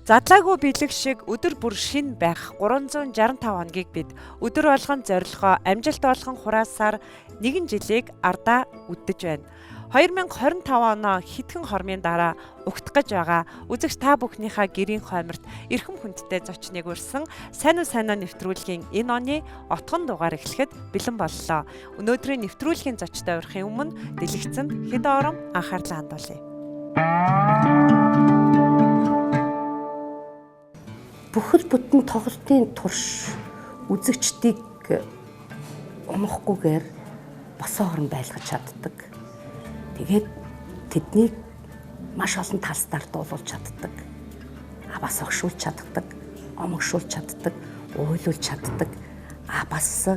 Задлаагүй бэлэг шиг өдөр бүр шин байх 365 хоногийг бид өдөр болгон зорилгоо амжилт болгон хураасаар нэгэн жилийг ардаа үддэж байна. 2025 оноо хэдхэн хормын дараа угтах гэж байгаа үзэгч та бүхнийхээ гэрийн хойморт эрхэм хүндтэй зочныг урьсан сайн уу нэвтрүүлгийн энэ оны отгон дугаар эхлэхэд бэлэн боллоо. Өнөөдрийн нэвтрүүлгийн зочтой урахын өмнө дэлгэцэнд хэд орон анхаарлаа хандуулъя. Бүхэл бүтэн тоглолтын турш үзэгчдийг унахгүйгээр босоо орон байлгаж чаддаг. Тэгээд тэднийг маш олон талстаар дуулуулж чаддаг. Бас огшуулж чаддаг, омогшуулж чаддаг, уйлуулж чаддаг. Бас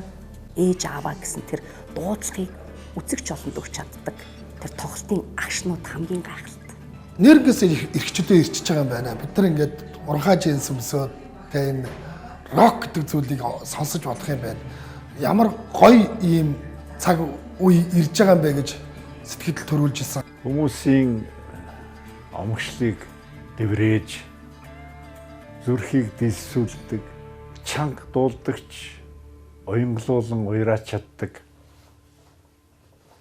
ээж аваа гэсэн тэр дуудлагыг үзэгч олонд өгч чаддаг. Тэр тоглолтын агшнууд хамгийн гайхалтай. Нэргээс эрхчлөө ирчихэж байгаа юм байна. Бид нар ингээд урхаа джинс өмсөөд тэгээ энэ рок гэдэг зүйлийг сонсож болох юм байна. Ямар гоё ийм цаг үе ирж байгаа юм бэ гэж сэтгэл төрүүлж ирсэн. Хүмүүсийн омгшлыг дэврээж зүрхийг дэлсүүлдэг, чанга дуулдагч, уянгалуулан уяраач чаддаг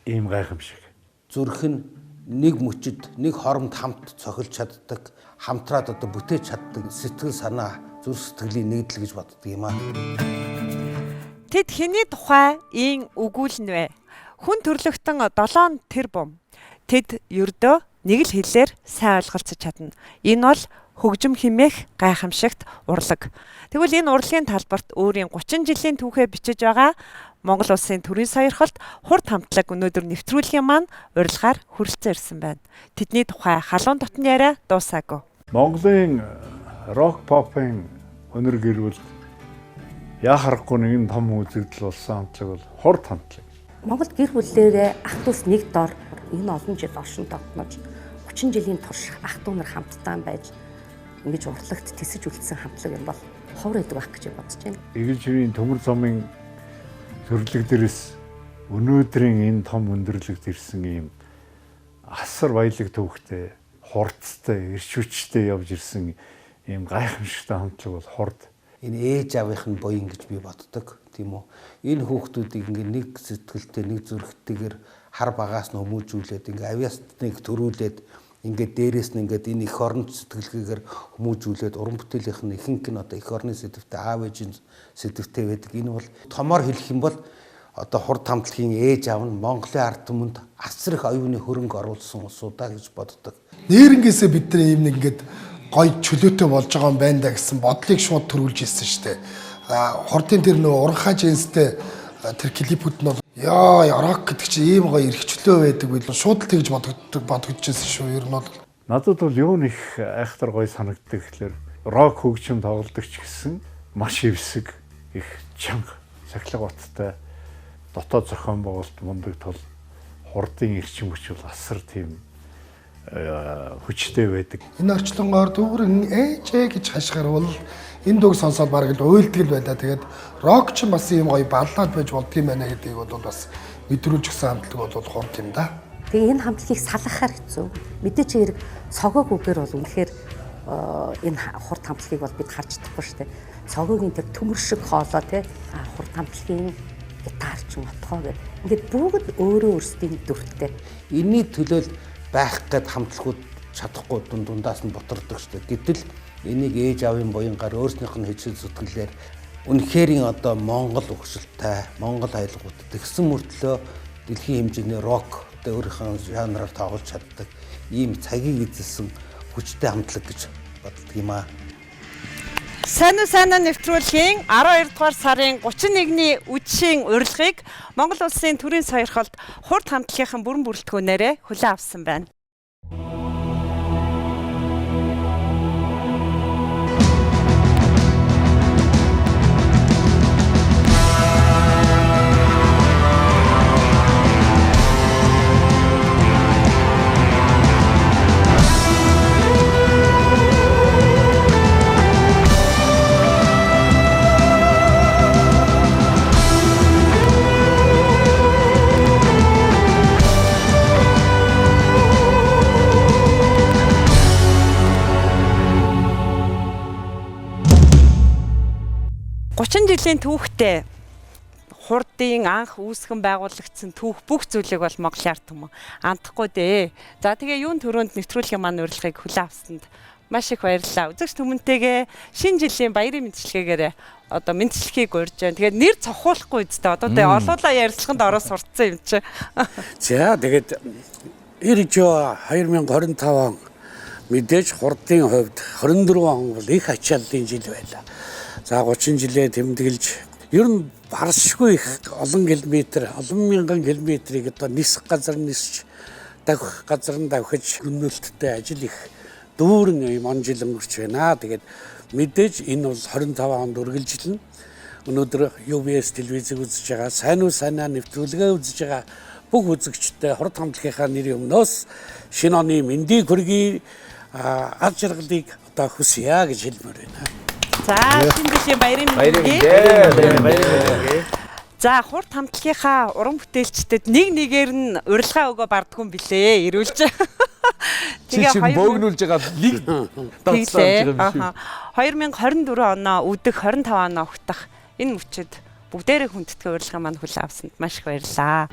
ийм гайхамшиг. Зүрх нь нэг мөчөд, нэг хоромд хамт цохилж чаддаг, хамтраад бүтээж чаддаг сэтгэл санаа, зүрх сэтгэлийн нэгдэл гэж боддог юм аа. Тэд хэний тухай ийн өгүүлнэ вэ? Хүн төрлөختөн 7 тэрбум. Тэд ердөө нэг л хэлээр сайн ойлголцож чадна. Энэ бол хөгжим хэмээх гайхамшигт урлаг. Тэгвэл энэ урлагийн талбарт өөрийн 30 жилийн түүхээ бичиж байгаа Монгол Улсын төрийн сойрхолд хурд хамтлаг өнөөдөр нэвтрүүлгийн маань урилгаар хүрэлцэн ирсэн байна. Тэдний тухай халуун дотны яриа дуусаагүй. Монголын рок попын өнөр гэрүүлд яа харахгүй нэгэн том үзэгдэл болсон хамтлаг бол хурд хамтлаг. Монгол гэр бүлээрээ ах дүүс нэг дор энэ олон жил оршин тогтнож 30 жилийн турш ах дүү нар хамтдаа байж ингэж урлагт тисэж үлдсэн хамтлаг юм бол ховор эдэг байх гэж бодож байна. Эгэлжирийн төмөр замын төрлөг дээрээс өнөөдрийн энэ том өндөрлөгт ирсэн ийм асар баялаг төвхтэй, хурцтай, эрч хүчтэй явж ирсэн ийм гайхамшигтай хамтлаг бол хурд. Энэ ээж авийнх нь буян гэж би боддог, тийм үү? Энэ хүүхдүүдийг ингээ нэг сэтгэлтэй, нэг зүрхтэйгээр хар багаас нь хүмүүжүүлээд ингээ авиасныг төрүүлээд ингээ дээрээс нь ингээ энэ их орон сэтгэлгээгээр хүмүүжүүлээд уран бүтээлийнх нь ихэнх нь их орны сэдвтэй, аав ээжийн сэдвтэй байдаг. Энэ бол томоор хэлэх юм бол хурд хамтлагийн ээж аав нь Монголын ард түмэнд асар их оюуны хөрөнгө оруулсан улсуудаа гэж боддог. Нэрнгээсээ бид нар ийм нэг ингээд гоё чөлөөтэй болж байгаа юм байна да гэсэн бодлыг шууд төрүүлж ирсэн шүү дээ. Хурдын тэр нөө урхаа джинстэй тэр клипүүд нь бол яа рок гэдэг чинь ийм гоё эрхчлөө байдаг билүү шууд л тэгж бодогдчихсэн шүү. Ер нь бол надад бол юу нэг айхтар гоё санагддаг гэхэлэр рок хөгжим тоглодогч гэсэн маш эвсэг их чанга сахилга баттай дотоод зохион байгуулалт мундаг тул хурдын эрчим хүч бол асар тийм хүчтэй байдаг. Энэ орчлонгоор дүүрэн ээжээ гэж хашгирвал энэ дуу сонсоод бараг л уйлдаг л байлаа. Тэгээд рок ч бас ийм гоё баллад байж болдгийм байна гэдгийг бол бас мэдрүүлж гисэн хамтлаг бол хурд юм да. Тэгээ энэ хамтлагийг салгахаар хэцүү. Мэдээч хэрэг цогоогүйгээр бол үнэхээр энэ хурд хамтлагийг бол бид харж чадахгүй шүү дээ. Цогоогийн тэр төмөр шиг хоолой те хурд хамтлагийн гитарч мотгоо гэх. Ингээд бүгд өөрөө өөрсдийн дүртэй. Энийний төлөөл байх гэд хамтлагууд чадахгүй дундаас нь ботордог шүү дээ. Гэтэл энийг ээж аавын буянгаар өөрснийх нь хэжил зүтгэлээр үнэхэрийн Монгол өгшөлтэй, Монгол айлгууд тэгсэн мөртлөө дэлхийн хэмжээний рок өөрийнхөө жанраар тоглож чаддаг ийм цагийг эзэлсэн хүчтэй хамтлаг гэж боддог юм аа. Сайн уу нэвтрүүлгийн 12 дугаар сарын 31-ний үдшийн урилгыг Монгол Улсын төрийн сойрхолд хурд хамтлагийн бүрэн бүрэлдэхүүнээрээ хүлээн авсан байна. 30 жилийн түүхтэй хурдын анх үүсгэн байгуулагдсан түүх бүх зүйлийг бол Монголын ард түмэн андахгүй дээ. За тэгээ юун төрөнд нэвтрүүлгийн маань урилгыг хүлээн авсанд маш их баярлалаа. Үзэгч түмэнтэйгээ шинэ жилийн баярын мэндчилгээгээр одоо мэндчлэхийг урьж байна. Тэгээд нэр цохиулахгүй үстэй. Одоо тэгээ олуулаа ярилцлаганд ороо сурцсан юм чи. За тэгээд иржөө 2025 он мэдээж хурдын хувьд 24 он бол их ачааллын жил байлаа. За 30 жилээ тэмдэглэж ер нь баршгүй их олон километр, олон мянган километрийг одоо нисэх газар нисч давхих газар нь давхиж гүнэлттэй ажил их дүүрэн юм он жил өнгөрч байна. Тэгээд мэдээж энэ бол 25 онд үргэлжилнэ. Өнөөдөр UBS телевизийг үзэж байгаа, сайн уу сайнаа нэвтрүүлгээ үзэж байгаа бүх үзэгчтэй хурд хамтлагийнхаа нэрийн өмнөөс шинэ оны мэндийг хүргэе, аз жаргалыг одоо хүсье гэж хэлмээр байна. За шинэ жилийн баярын мэндийг. За хурд хамтлагийнхаа уран бүтээлчдэд нэг-нэгээр нь урилга өгөө бардгүй юм билээ. Ирүүлж. Тэгээ бөөгнүүлж байгаа нэг давцсан байгаа юм шиг. 2024 оноо үдэх 25 оноо ухтах энэ мөчөд бүгдээрээ хүндэтгэн урилга маань хүлээн авсанд маш их баярлалаа.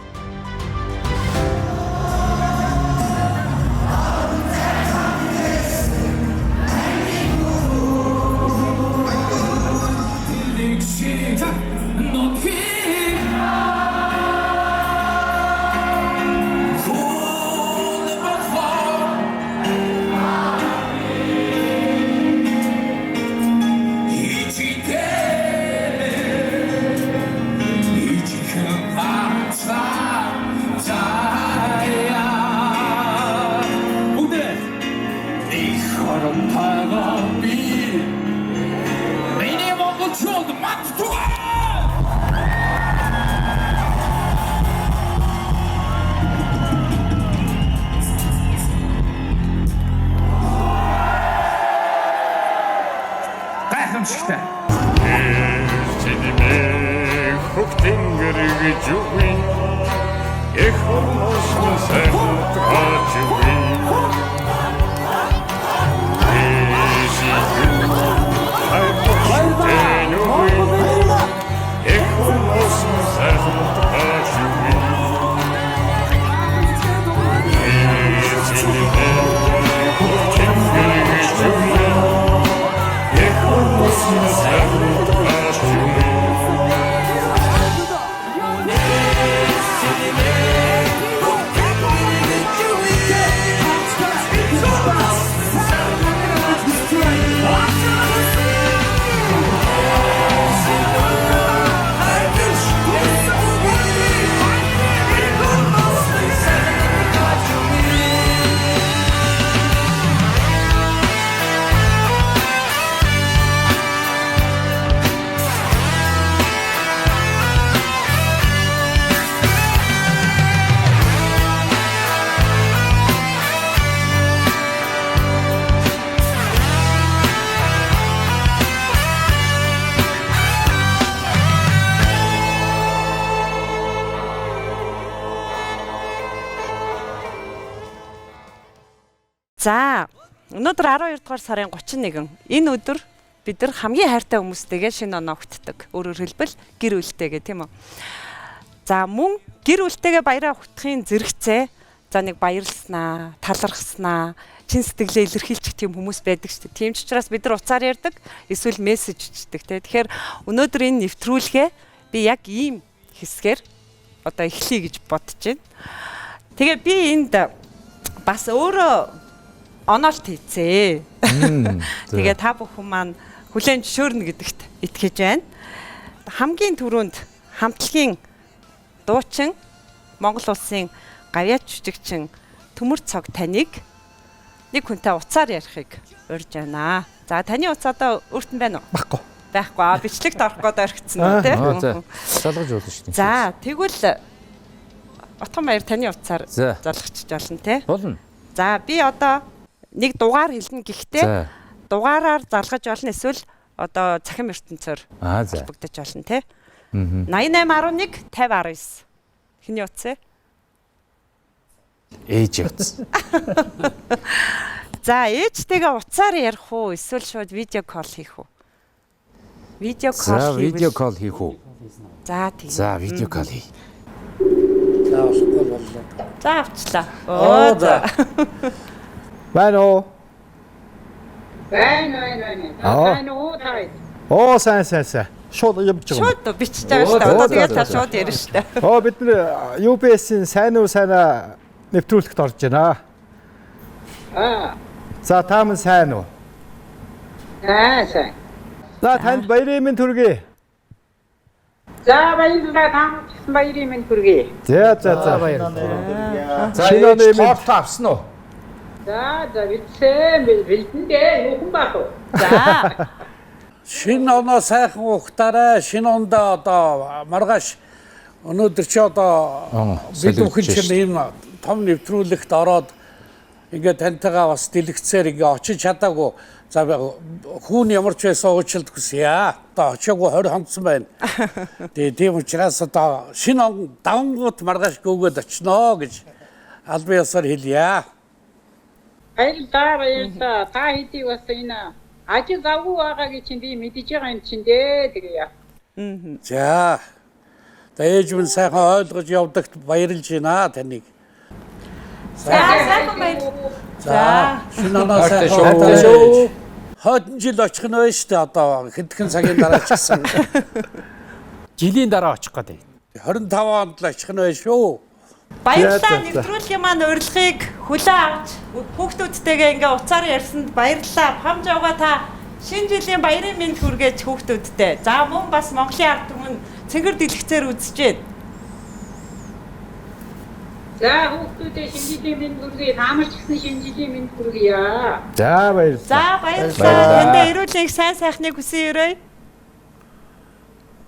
Гайхамшигтай. За өнөөдөр 12 дугаар сарын 31. Энэ өдөр бид нар хамгийн хайртай хүмүүстэйгээ шинэ оноо өгтдөг. Өөрөөр хэлбэл гэр бүлтэйгээ тийм үү. За мөн гэр бүлтэйгээ баяраа өгтөхийн зэрэгцээ за нэг баярлснаа, талархснаа, чин сэтгэлээ илэрхийлчих тийм хүмүүс байдаг шүү дээ. Тийм ч учраас бид нар уцаар ярьдаг, эсвэл мессеж өчтдөг тийм. Тэгэхээр өнөөдөр энэ нэвтрүүлгээ би яг ийм хэсгээр одоо эхлэе гэж бодож байна. Тэгээ би энд бас өөрөө оноолт хийцээ. Тэгээ та бүхэн маань хүлээн зөвшөөрнө гэдэгт итгэж байна. Хамгийн түрүүнд хамтлагийн дуучин Монгол улсын гавьяач жүжигчин Төмөр Цог таныг нэг хүнтэй уцаар ярихыг урьж байна. За таны уц одоо өөртөө байна уу? Баггүй. Байхгүй. Бичлэгт орох гээд орхицсан үү те? Залгаж болно шүү дээ. За тэгвэл Отгон баяр таны уцаар залгачж болно те? Болно. За би одоо нэг дугаар хэлнэ гэхдээ дугаараар залгаж болно эсвэл одоо цахим ертөнцөөр холбогдож болно те. 8811 5019. Хиний утас вэ? Ээж утас. За ээжтэйгээ уцаар ярих уу эсвэл шууд видео колл хийх үү? Видео За колл видео хийвэл. колл хийх үү? За тийм. За видео колл хий. За болохгүй боллоо. За авчлаа. Оо за. Байна уу? Байна. Байна уу таа. Оо сайн. Шууд явж байгаа. Шууд бичиж байгаа шүү дээ. Одоо тэгээд та шууд ярина шүү дээ. Оо бид нар UBS-ийн сайн уу сайнаа нэвтрүүлэхт орж байна. За та мөн сайн уу? Сайн. За танд баярын минь төргий. За баярлалаа таа баярын минь хүргэе. За. За Шинэ оны минь торт авсан уу? За бэлдсэн бэлдэндээ юу хүн баах вэ? За. Шинэ оноо сайхан ухтаарай. Шинэ ондоо одоо маргааш өнөөдөр чи одоо бид бүхэн чинь ийм том нэвтрүүлэгт ороод ингээд тантайгаа бас дэлгэцээр ингээ очиж чадаагүй. За хүүн ямар ч байсан уучлалт хүсье. Одоо очиагүй 20 хонцсон байна. Тийм учраас одоо шинэ он давангууд маргааш гөөгөөд очноо гэж албан ёсоор хэлье. Баярлалаа. Та хэдий бас энэ ажил завгүй байгаагийн чинь би мэдэж байгаа юм чинь дээ тэгээ. За. Ээж минь сайхан ойлгож явдагт баярлж байна таныг. Сайхан баяр. За. Шинэ оноо сайхан шүү. Хойдон жил очих нь байна шүү дээ одоо хэдхэн цагийн дараа ч гэсэн. Жилийн дараа очих гэдэг. 25 онд л очих нь байна шүү. Баярлалаа нэвтрүүлгийн маань урилгыг хүлээн авч хүүхдүүдтэйгээ ингээ уцаар ярьсанд баярлалаа. Хамж явгаа та шинэ жилийн баярын мэнд хүргээж хүүхдүүдтэй. За мөн бас Монголын ард түмэн цэнгэр дэлгэцээр үзэж байна. За хүүхдүүдээ шинжилгээ минь хүргэе. Таамарч гисэн шинжилгээ минь хүргэе. За баярлалаа. За баярлалаа. Тэндээ эрүүл их сайн сайхныг хүсэн өрөө.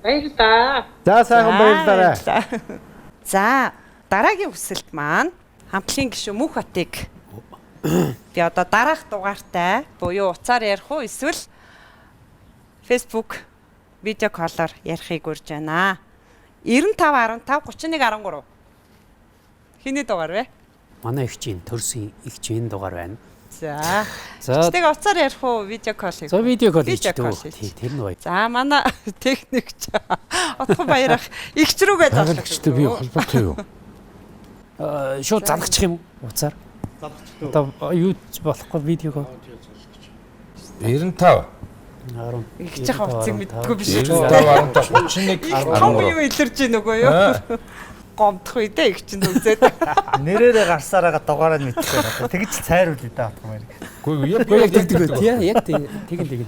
Баярлалаа. За сайхан баярлалаа. За дараагийн хүсэлт маань хамтлагийн гишүүн Мөнх Хотыг би одоо дараах дугаартай буюу уцаар ярих уу эсвэл Facebook видео коллоор ярихыг урьж байна. 95 15 31 13. Хиний дугаар вэ? Манай ихчийн төрсөн ихчийн дугаар байна. За. За Тэг уцаар ярих уу видео колл хийх. за видео колл Видео колл хийчихдэг. хийчих. Тэр нь бай. За манай техникч отхон баярах игч рүүгээ Хагалчтай би холбоотой юу? Шууд залгачих юм уу? Уцаар. Одоо юу болохгүй видео колл. 95 10. игч хавцыг мэдгүй биш. 95 31 Том юу илэрж ийн нөгөө юу? Гомдох үе дээ игч нь үзээд. Нэрээрээ гарсараагаа дугаараа мэдчихээ байна. Тэгж цайруулъя да атгах юм. Гүй яг тэгдэг үү? Яг тэгэн.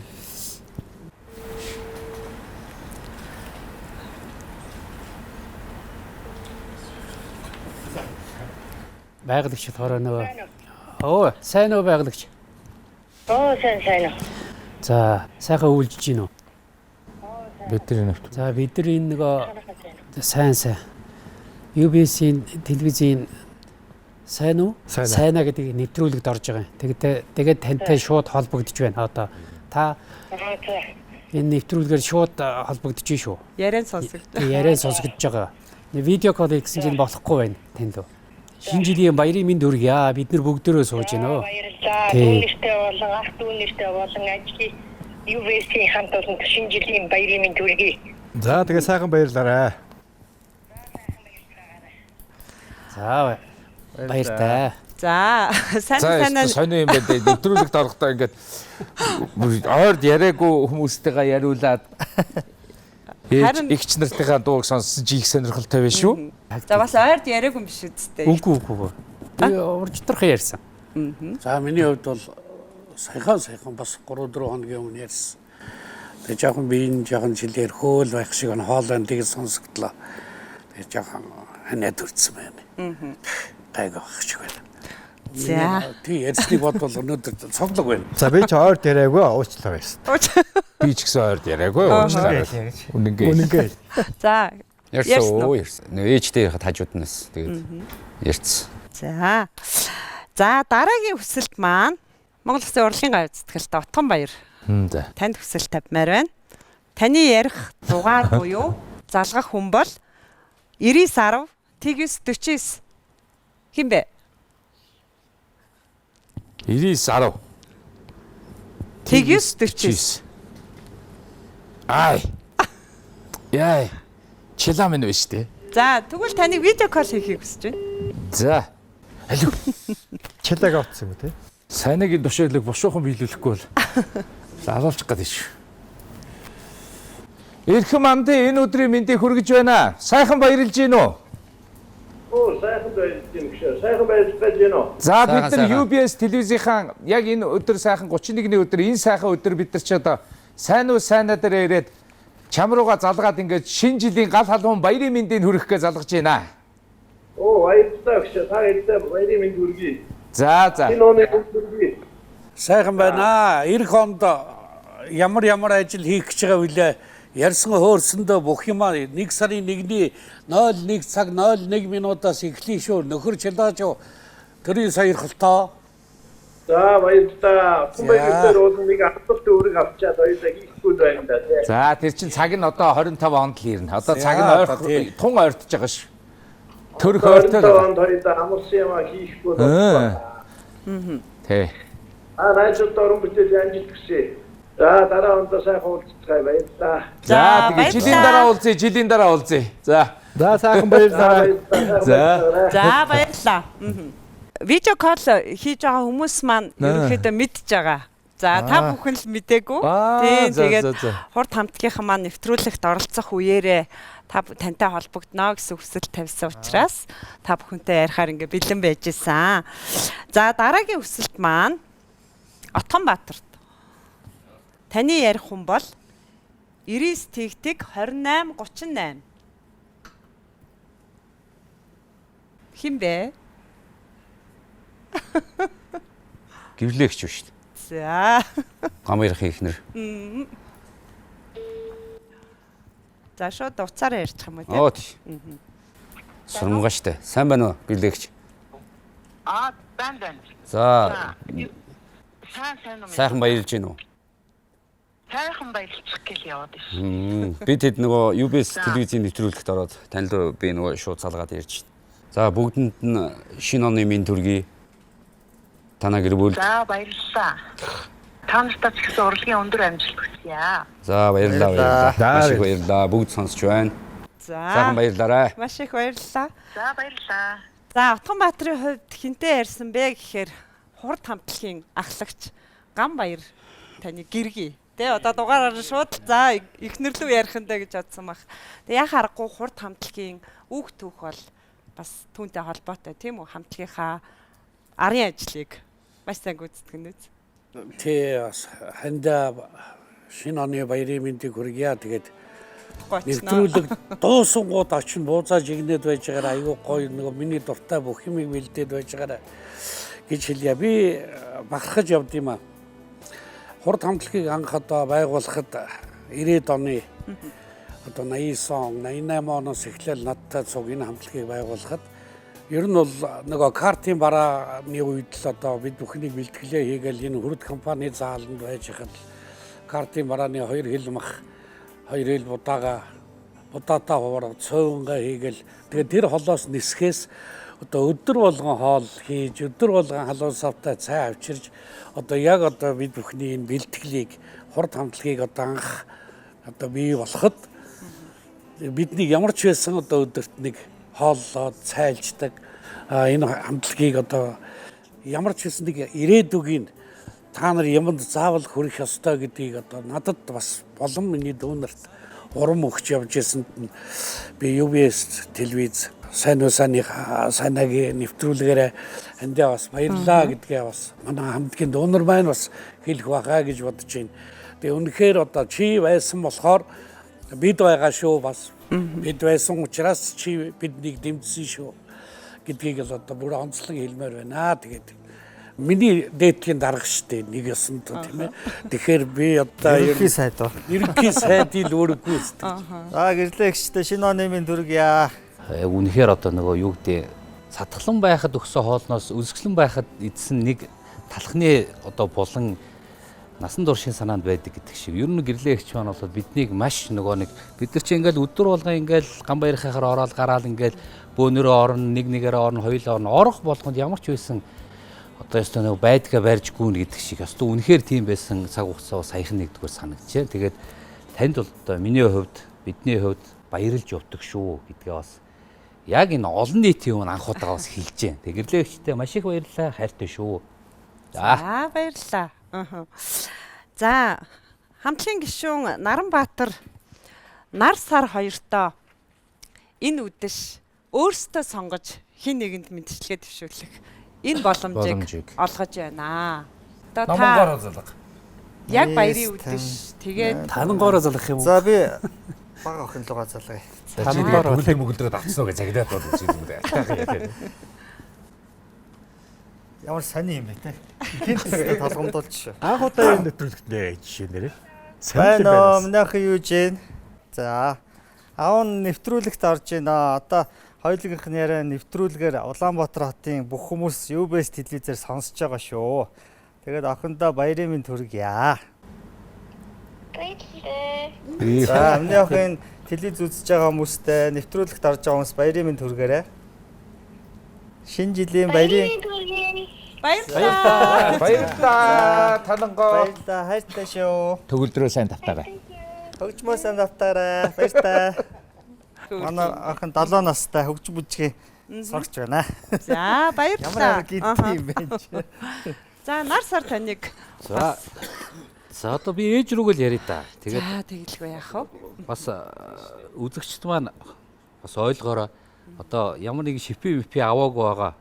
Байгалагч хороо нөгөө. Оо, сайн уу байгалагч? Оо сайн. За, сайхан үйлжиж гин үү? бидний нэвт. За, бид нар энэ нөгөө сайн. UBS-ийн телевизийн сайн уу? Сайнаа гэдэг нэвтрүүлэгт орж байгаа юм. Тэгээд тантай шууд холбогдож байна. Одоо та энэ нэвтрүүлгээр шууд холбогдож шүү. Яриан сонсогдсон. Яриан сонсогдож байгаа. Видео колл гэсэн чинь болохгүй байна танд. Шинэ жилийн баярын мэнд хүргье. Бид нар бүгдөө сууж байна. Баярлалаа. Түүнэртэй болон ах түүнэртэй болон ажлын UBS-ийн хамт олон шинэ жилийн баярын минь хүргэе. За тэгээ сайхан баярлалаа. За баяртай. За сайн сони юм байна. Нэвтрүүлэгт орохдоо ингээд ойрд яриаггүй хүмүүстэйгээ яриулаад игч нартынхаа дууг сонссон чи их сонирхолтой байна шүү. За бас ойрд яриаг юм биш үсттэй. Үгүй. Би уржтрах ярьсан. За миний хувьд бол сайхан бас 3-4 хоногийн өмнө ярьсан. Тэгээ жоохон биеийн жоохон жилээр хөөл байх шиг хоолойн тийг сонсогдлоо. Тэгээ жоохон ханаад үрдсэн байна. Гайг авах шиг байна. За. Тий ярьсныг бодвол өнөөдөр цоглог байна. За би ч ойрд яриаггүй уучлаарай. Би ч гэсэн ойрд яриаггүй уучлаарай. Үнэнгээ. За. Ярьсан уу? Ээжтэй ярихад хажууднаас тэгээд ярьсан. За. За дараагийн хүсэлт маань Монгол Улсын урлагийн гавь зүтгэлтэй Отгон Баяр. За. Танд хүсэлт тавьмаар байна. Таны ярих дугаар буюу залгах хүн бол 9910 949 хин бэ? 9910 949. Ай. Яа. Чилам нь вэ штэ. За тэгвэл таныг видео колл хийхийг хүсэж байна. За. Алуу. Чилэг авцсан юм тий. Сайнагийн тушаалыг бушуухан биелүүлэхгүй бол залуулчих гээд шүү. Эрхэм амтын энэ өдрийн мэндийг хүргэж байна. Сайхан баярлж гин үү? Сайхан баярлж гин гişэ. Сайхан баярлж байна уу? За бид нар UBS телевизийн яг энэ өдөр сайхан 31-ний өдөр энэ сайхан өдөр бид нар ч одоо сайн уу сайнаа дээр ирээд чам руугаа залгаад ингээд шинэ жилийн гал халуун баярын мэндийг хүргэх гэж залгаж байна. Баярлалаа гişэ. Та хэдэ баярын мэнд хүргэе. За. Энэ оны хүргэе. Сайхан байна. Ирэх онд ямар ажил хийх гэж байгаа вүлээ. Ярьсан хөөрсөндөө бүх юмаа 1 сарын 1-ний 01 цаг 01 минутаас эхлэе шүү. Нөхөр чилаач тэрийн саярхалтаа. За баярлалаа. Хүмүүстээр бол нэг авалт өөрийг авчаад хоёулаа хийхгүй байна да тий. За тэр чин цаг нь одоо 25 онд л ирнэ. Одоо цаг нь тун ойртож байгаа ш. Төрх ойртол. 25 онд хоёулаа амарсан юм хийхгүй байна. Тий. Найзууд орон бүтээл амжилт хүсье. За дараа ондоо сайхан уулзцгаая баярлалаа. За тэгээ жилийн дараа уулзъя. За. За сайхан баярлалаа. За баярлалаа. Видео колл хийж байгаа хүмүүс маань ерөнхийдөө мэдж байгаа. За та бүхэн л мдээгүй. Тэгээд хурд хамтгийнхан маань нэвтрүүлэгт оролцох үеэрээ тантай холбогдно гэсэн хүсэл тавьсан учраас та бүхэнтэй ярихаар ингээ бэлэн байж исэн. За дараагийн хүсэлт маань Отгонбаатарт. Таны ярих хүн бол 99 тэгтэг 2838. Хин бэ? Гэвлээгч шүү дээ. За. Гамбайрах ихнэр. За шууд уцаараа ярьчих юм уу те? Тий. Сурмгаа штэ. Сайн байна уу гэвлээгч? Байна. За. Сайхан баярлж гин үү? Сайхан баярлах гэл яваад байна. Би тэд нөгөө UBS телевизийн нэвтрүүлэгт ороод танил би нөгөө шууд салгаад ярьж байна. За бүгдэнд нь шинэ оны минь төргий. Танаа гэр бүл. За баярлалаа. Та нартай ч гэсэн урлагийн өндөр амжилт хүсье. За баярлалаа. Маш их баярлалаа. Бүгд сонсч байна. За. Сайхан баярлалаа. Маш их баярлалаа. За баярлалаа. За Отгонбаатарын хувьд хинтээ ярьсан бэ гэхээр хурд хамтлагийн ахлагч Ганбаяр таны гэргий. Тэ одоо дугаараар шууд за ихнэрлүү ярихандаа гэж бодсон баг. Тэг яхаа аргагүй хурд хамтлагийн үг түүх бол бас түүнтэй холбоотой тийм үү? Хамтлагийнхаа арын ажлыг маш сайн гүйцэтгэн үз. Тэ ханда шинэ оны баярын мэндийг хүргье. Тэгээд нэвтрүүлэг дуусангууд очин бууцааж игнээд байж байгаараа аюу гоё нөгөө миний дуртай бүх юмыг бэлдээд байж байгаараа гэж хэлье. Би бахархаж явд юм аа. Хурд хамтлагийг анх одоо байгуулахад 90-ад оны одоо 89 он 88 оноос эхлээл надтай цуг энэ хамтлагийг байгуулахад ер нь бол нөгөө картын барааны үед л одоо бид бүхнийг бэлтгэлээ хийгээл энэ хөрд компани зааланд байж хахад картын барааны 2 хил мах 2 хил будаатай хуваар цөөнгээ хийгээл тэгээд тэр холоос нисхээс одоо өдөр болгон хоол хийж өдөр болгон халуун савтай цай авчирж одоо яг одоо бид бүхний энэ бэлтгэлийг хурд хамтлагийг одоо анх одоо бий болоход бидний ямар ч байсан одоо өдөрт нэг хооллоод цайлждаг энэ хамтлагийг одоо ямар ч байсан нэг ирээдүгийн та нар юмд заавал хүрэх ёстой гэдгийг одоо надад бас болон миний дүүнерт урам өгч явж байсанд би UBS телевиз сайн сайнагийн нэвтрүүлгээрээ эндээ бас баярлалаа гэдгээ бас манай хамтлагийн дуунар маань бас хэлэх байхаа гэж бодож байна. Тэгээ үнэхээр одоо чи байсан болохоор бид байгаа шүү бас бид байсан учраас чи биднийг дэмжсэн шүү гэдгийг л одоо бүр онцлог хэлмээр байна. Тэгээд миний дээдлийн дарга штэ нэг ёсонд тийм ээ. Тэгэхээр би одоо ерөнхий сайдын өөрөхгүй штэ. Гэрлээгчтэй шинэ оны минь төргийа. Үнэхээр одоо нөгөө юу гэдэг сатгалан байхад өгсөн хоолноос үлсгэлэн байхад эдсэн нэг талхны одоо булан насан туршийн санаанд байдаг гэдэг шиг. Ер нь гэрлээгч маань бол биднийг маш нөгөө нэг бид нар чи ингээл өдөр болгон ингээл Ганбаярхахаар ороод гараал ингээл бөөнөрөө орно нэг нэгээрээ орно хоёулаа орно орох болгонд ямар ч байсан одоо ёстой нэг байдгаа барьж гүн гэдэг шиг. Ёстой үнэхээр тийм байсан цаг хугацаа саяхан нэгдүгээр санагджээ. Тэгээд танд бол одоо миний хувьд бидний хувьд баярлж явдаг шүү гэдгээ бас яг энэ олон нийтийн өмнө анх удаага бас хэлж байна. Гэрлээгчтэй маш их баярлалаа, хайртай шүү. За баярлалаа. За хамтлагийн гишүүн Наранбаатар нар сар хоёртоо энэ үдэш өөрсдөө сонгож хин нэгэнд мэдчилгээ төвшүүлэх энэ боломжийг олгож байна. Одоо Номонгороо залга. Яг баярын үдэш. Тэгээд Танангороо залгах юм уу? За би бага охин лугаа залгая. Танангороо хүлээн мөгөлдөөд авцсан гэж загнаад бол үзсэн юм байна. Ямар сони юм бэ те. Хинт толгомдуулж шүү. Анх удаа энэ нэвтрүүлэгт нэ жишээ нэрээ. Байна минийх юу жин. За аав нь нэвтрүүлэгт орж байна. Одоо хоёулынх нь яриа нэвтрүүлгээр Улаанбаатар хотын бүх хүмүүс UBS телевизээр сонсож байгаа шүү. Тэгээд охиндоо баярын минь төргийа. За миний охин телевиз үзэж байгаа хүмүүстээ нэвтрүүлэгт орж байгаа хүмүүс баярын минь төргөөрэй. Шинэ жилийн баярын баярлалаа. Баярлалаа. Танангоо. Баярлалаа. Хайртай шүү. Төгөлдрөө сайн тавтаарай. Хөгжмөө сайн тавтаарай. Баяртай. Манай охин 7 настай хөгж бүжгийн сурагч байна. За баярлалаа. Ямар гидтэй юм бэ? За нар сар таныг. За одоо би ээж рүүгээ л ярив та. Тэгээд За тэгэлгүй яах вэ? бас үзэгчд маань бас ойлгоорой. Одоо ямар нэг шипи аваагүй байгаа.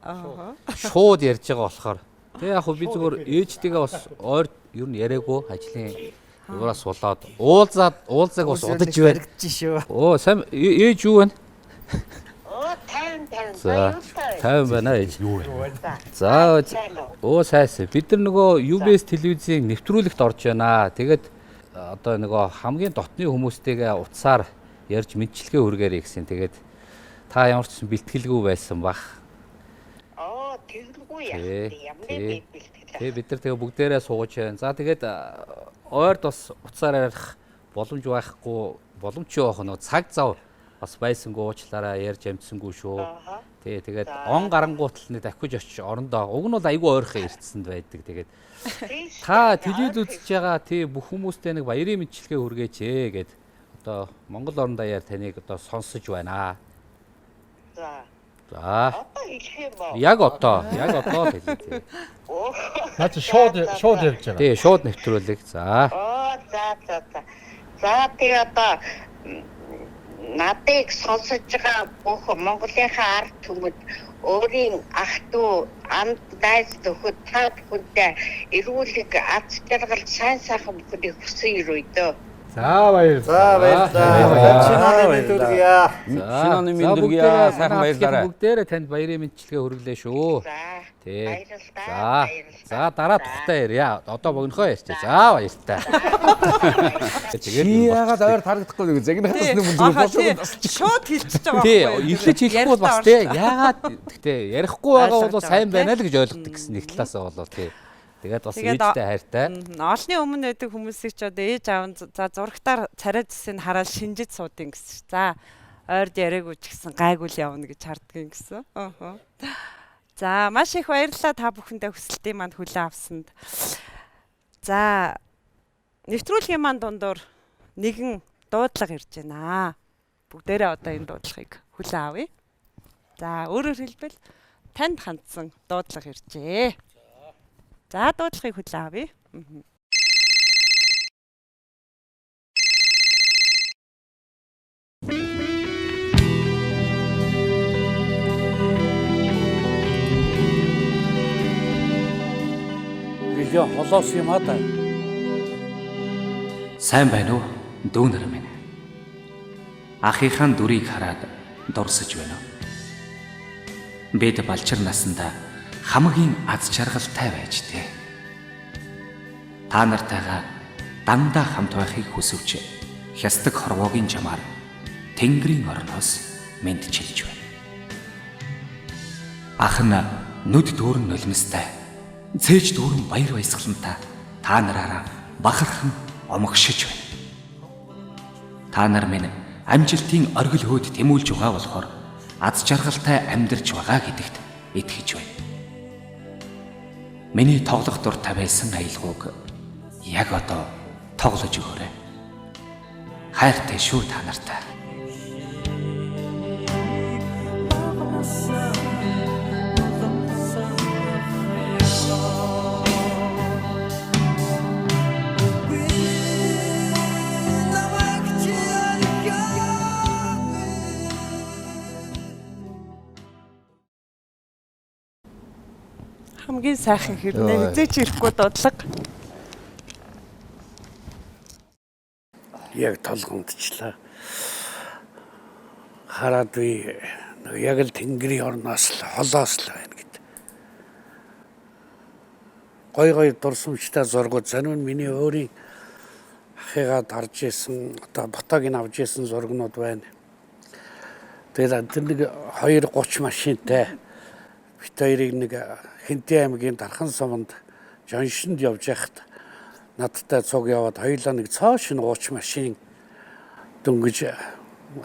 Шууд ярьж байгаа болохоор. Тэгээ яг би зүгээр ээжтэйгээ бас ойр ер нь яриаггүй ажлын юураас суулаад уулзаг бас удаж байна. Оо сайн ээж юу байна? Оо 50. За 50 байна ээж. Юу вэ? За оо сайсан. Бид нар нөгөө UBS телевизийн нэвтрүүлэгт орж байна. Тэгээд одоо нөгөө хамгийн дотны хүмүүстэйгээ утсаар ярьж мэдчилгээ хүргээрэй гэсэн. Тэгээд та ямар ч бэлтгэлгүй байсан бах. Оо тэгэлгүй яа. Ямар бэлтгэл. Тэгээ бид нар тэгээ бүгдээрээ сууж байна. За тэгээд ойрд бас утсаар ярих боломж боломж явах нөгөө цаг зав бас байсангүй уучлаараа ярьж амжсангүй шүү. Тэгээд он гарангуутал нэг дахиж очиж орондоо уг нь бол айгүй ойрхон ирцсэнд байдаг. Тэгээд та телевиз үзэж байгаа бүх хүмүүстээ нэг баярын мэдчилгээ хүргээч гэд одоо Монгол орон даяар таныг одоо сонсож байна. За. Яг одоо хэлээ. Наа чи шууд явж байгаа. Тий, шууд нэвтрүүлэг. За. За тэгээ одоо надыг сонсож байгаа бүх Монголынхаа ард түмэд өөрийн ах トゥ амт дайс төхөд та бүхэндээ эрүүлэг аз жаргал сайн сайхан бүхэнийг хүсэн өрөөдөө. За баярлалаа. Шинэ төргийа. Шинэ оны мэндүргийа сайхан баярлалаа. Бүгдээрээ танд баярын мэдчилгээ хүргэлээ шүү. Тий. За дараа тухтай ярья. Одоо богинохоо ярьчих. За баяртай. Тэгээд яагаад ойр тарагдахгүй нэг загнахаас нэг мөнгө болчихсон. Шууд хэлчихэж байгаа байхгүй юу? Тий, эхлэж хэлэхгүй бол бас тий. Яагаад гэхдээ ярихгүй байгаа бол сайн байна л гэж ойлгодог гэсэн нэг талаасаа болоо тий. Тэгээд бас ээжтэй хайртай. Олны өмнө байдаг хүмүүсийг ч одоо ээж аав за зурагтаар царай зэсийг хараад шинжиж суудیں۔ гэсэн. За ойрд яриаггүй ч гэсэн гайгүй л явна гэж харддаг гэсэн. За маш их баярлалаа та бүхэндээ хүсэлтийн манд хүлээн авсанд. За нэвтрүүлгийн манд дундуур нэгэн дуудлага ирж байна. Бүгдээрээ одоо энэ дуудлагыг хүлээн авъя. За өөрөөр хэлбэл танд хандсан дуудлага иржээ. За дуудлагыг хүлээн авъя. Билээ холоос юм аа та. Сайн байна уу? Дүүнэр минь. Ахийнхаа дүрийг хараад дурсаж байна уу? Бид балчир насандаа хамгийн аз жаргалтай байж тээ. Та нартайгаа дандаа хамт байхыг хүсвч хястаг хорвоогийн жамаар Тэнгэрийн орноос мэдчилж байна. Ах нь нүд дүүрэн нулимстай, цээж дүүрэн баяр баясгалантай та нараараа бахархан омгшиж байна. Та нар минь амжилтын оргил хөөд тэмүүлж байгаа болохоор аз жаргалтай амьдарч байгаа гэдэгт итгэж байна. Миний тоглох дуртай байсан аялгауг яг одоо тоглож өгөөрэй. хайртай шүү та нартай. Хамгийн сайхан хэрнээ хизээч ирэхгүй дудлага. Яг толгомдчлаа. Хараад би яг л тэнгэрийн орноос л холоос л байна гэд. Гой дурсамжтай зургууд зарим нь миний өөрийн ахыгаа дарж исэн, одоо ботоог нь авж исэн зургнууд байна. Тэгээд тэр нэг 230 машинтай бит хоёрыг нэг Хинтээ аймгийн Дархан суманд жоншинд явж байхад надтай цуг яваад хоёулаа нэг цааш нь 30 машин дөнгөж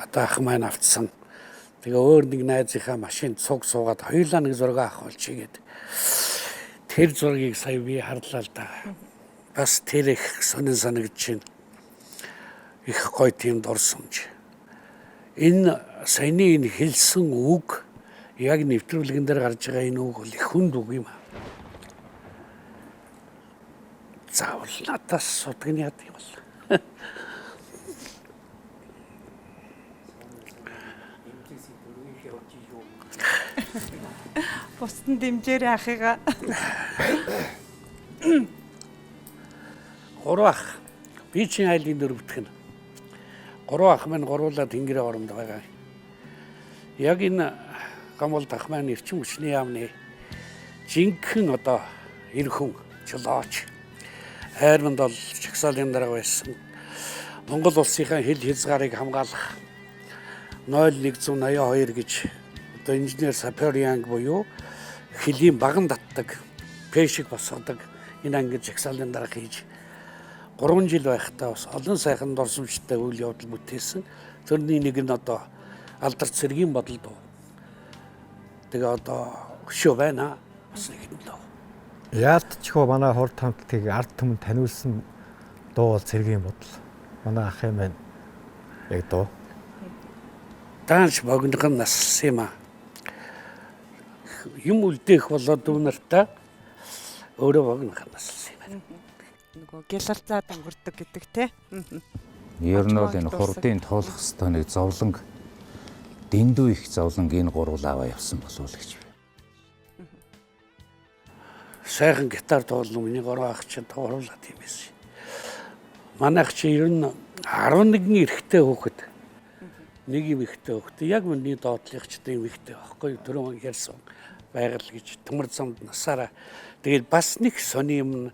одоо ах маань авцсан. Тэгээ өөр нэг найзынхаа машинд цуг суугаад хоёулаа нэг зураг авах болчихъя гэд. Тэр зургийг сая би харлаа л да. Бас тэр их сонин санагдаж байна. Их гоё тийм дурсамж. Энэ саяны энэ хэлсэн үг яг нэвтрүүлгэн дээр гарч байгаа энэ үг бол их хүнд үг юм аа. Заавал надаас судгын яд юм бол. Бусдын дэмжээрээ ахыгаа. Гурван ах. Би чинь айлын дөрөвдөх нь. Гурван ах маань гурвуулаа тэнгэрийн оронд байгаа. Яг энэ Гамбол Дахман эрчим хүчний яамны жинхэнэ одоо эр хүн чулооч хайрманд бол чагсаалын дараа байсан Монгол улсынхаа хил хязгаарыг хамгаалах 0182 гэж одоо инженер Сапёрянг буюу хилийн баган татдаг пэшиг босгодог энэ ангид чагсаалын дараа хийж 3 жил байхдаа бас олон сайхан дурсамжтай үйл явдал бүтээсэн. Тэрний нэг нь одоо Алдар цэргийн бодол дуу. Тэгээ одоо хөшөө байна. Бас нэг юм доо. Яалтчхөө манай хурд хамтыг ард түмэн таниулсан дуу бол цэргийн бодол. Манай ах юм байна. Яг дуу. Таанч богинохон наслсан юм аа. Юм үлдээх болоод дүүнартаа өөрөө богинохон наслсан юм байна. Нөгөө гялалцаад өнгөрдөг гэдэг те. Ер нь бол энэ хурдын туулах хэвээр нэг зовлон дэндүү их зовлон энэ гурвал аваа явсан болов л гэж. Сайхан гитар тоглоно миний гурван ах чинь тоглуулаад юм байсан. Манайх чи ер нь 11 эрэгтэй хүүхэд. Нэг юм эрэгтэй хүүхэд. Яг миний доотлогчтой юм эрэгтэй байхгүй түрүүн ярьсан байгаль гэж төмөр замд насаараа. Тэгээд бас нэг сони юм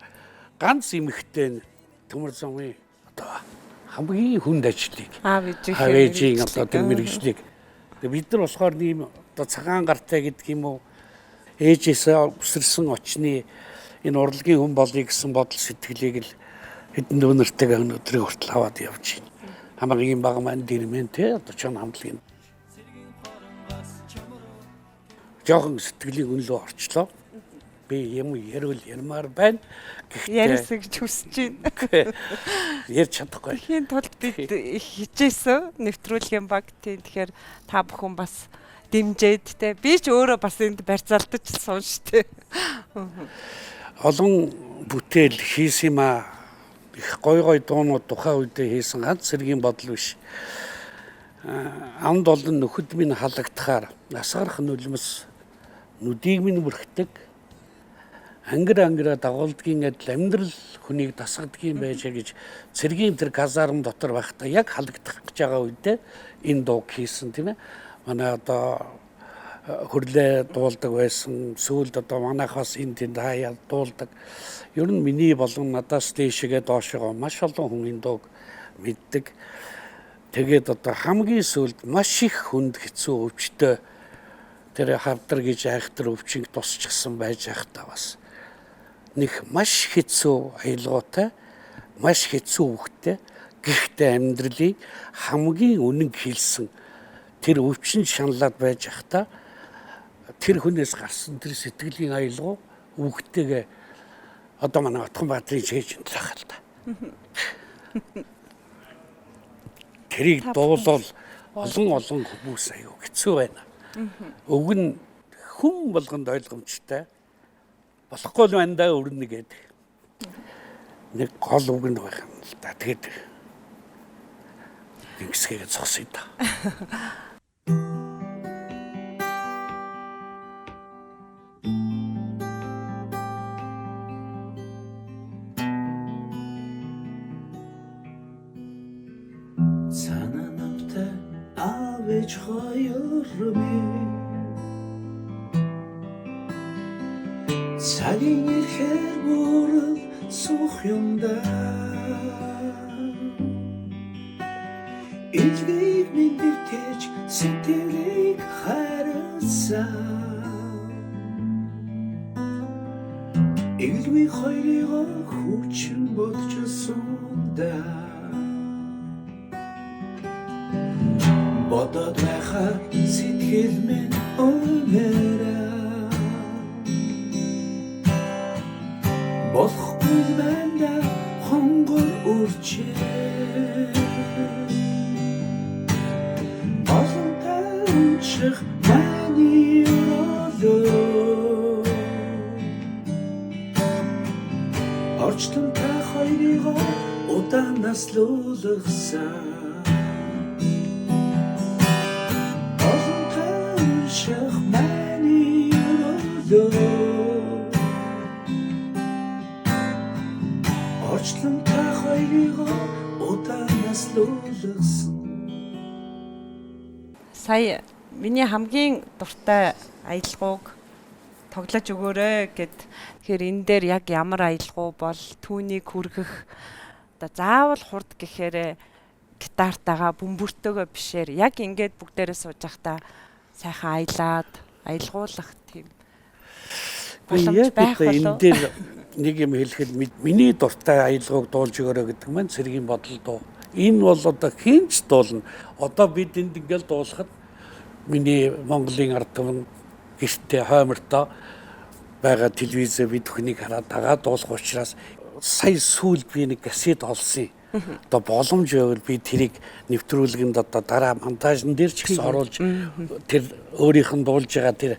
ганц эмэгтэй төмөр замын одоо хамгийн хүнд ажлыг аав ээжийн одоо тэр мэргэжлийг бид нар болохоор нэм одоо цагаан гартай гэдэг юм уу ээжээсээ өсөрсөн очны энэ урлагийн хүн болъё гэсэн бодол сэтгэлийг л хэдэн дүүнэртэйгээ өнөөдрийг хүртэл аваад явж байна. Хамгийн бага маань дэрмэн те одоо ч хамтлагийн жоохон сэтгэлийн үнэлөө орчлоо. Би юм ярил ярмаар байна. Яриасаа гэж хүсэж байна. Ярьж чадахгүй.Хийн тулд бид хичээсэн нэвтрүүлгийн баг тийм тэгэхээр та бүхэн бас дэмжээд те би ч өөрөө бас энд барьцаалтаж суун штэ. Олон бүтээл хийсэн юм аа. Их гой дуунууд тухайн үедээ хийсэн ганц цэргийн бодол биш. Амд олон нөхөд минь халагдахаар насгарах нулимс нүдийг минь бүрхдэг. Ангира дагуулдгийн адил амьдрал хүнийг дасгадгийн байж гэж цэргийн тэр казарм дотор байхдаа яг халагдах гэж байгаа үедээ энэ дуу хийсэн тийм ээ. Манай одоо хөрлөө дуулдаг байсан. Сүүлд одоо манайхаас энэ тэнд хаяа дуулдаг. Ер нь миний болон надаас дээшгээ доошоо маш олон хүн энэ дууг мэддэг. Тэгээд одоо хамгийн сүүлд маш их хүнд хэцүү өвчтөй тэр хавдар гэж айхтар өвчинг тусчихсан байж байхдаа бас нэг маш хэцүү аялгаутай, маш хэцүү үгтэй, гэхдээ амьдралын хамгийн үнэн хэлсэн тэр өвчин шаналлаад байж байхдаа тэр хүнээс гарсан тэр сэтгэлийн аялгау үгтэйгээ одоо манай Отгонбаатрын чэйжэнд л ахал та. тэрийг дуулал олон хүмүүс аягүй хэцүү байна. Үг нь хүн болгонд ойлгомжтой. Болохгүй л байна да өрнө гэдэг. Нэг гол үг нь байх юм л да. Тэгээд ингэсгээ зогсъё да. Sana napta avech hayırmi Цагийн ихээр бүрэл суух юмда Илгийг мэдэртэж сэтгэлийг харсан Илгүй хоёрыгоо хүчин бодчихсон да Бодоод байхаар сэтгэл минь ойлераа Болохгүй байна хонгор үрчээ Олон таньчих миний өрөөлөө Орчлон та хоёрыгоо удаанаас луулгасан Олон таньчих миний өрөөлөө Орчлон та хоёрыгоо удаанаас луулгасан Сая миний хамгийн дуртай аялгауг тоглож өгөөрэй гэд. Тэгэхээр энэ дээр яг ямар аялгау бол түүнийг хүргэх одоо заавал хурд гэхээр гитартаага бөмбөртөөгөө бишээр яг ингээд бүгдээрээ сууж байхдаа сайхан аялаад аялгуулах тийм боломж байх болов. Энэ дээр нэг юм хэлэхэд миний дуртай аялгауг дуулж өгөөрэй гэдэг маань цэргийн бодол дуу. Энэ бол одоо хинч дуулна. Одоо бид энд ингээл дуулахад миний Монголын ард түмэн гэртээ хоймортой байгаа телевизээ бид бүхнийг хараад дагаад дуулах учраас сая сүүлд би нэг кассет олсон. Одоо боломж байвал би тэрийг нэвтрүүлгэнд одоо дараа монтажн дээр ч гэсэн оруулж тэр өөрийнх нь дуулж байгаа тэр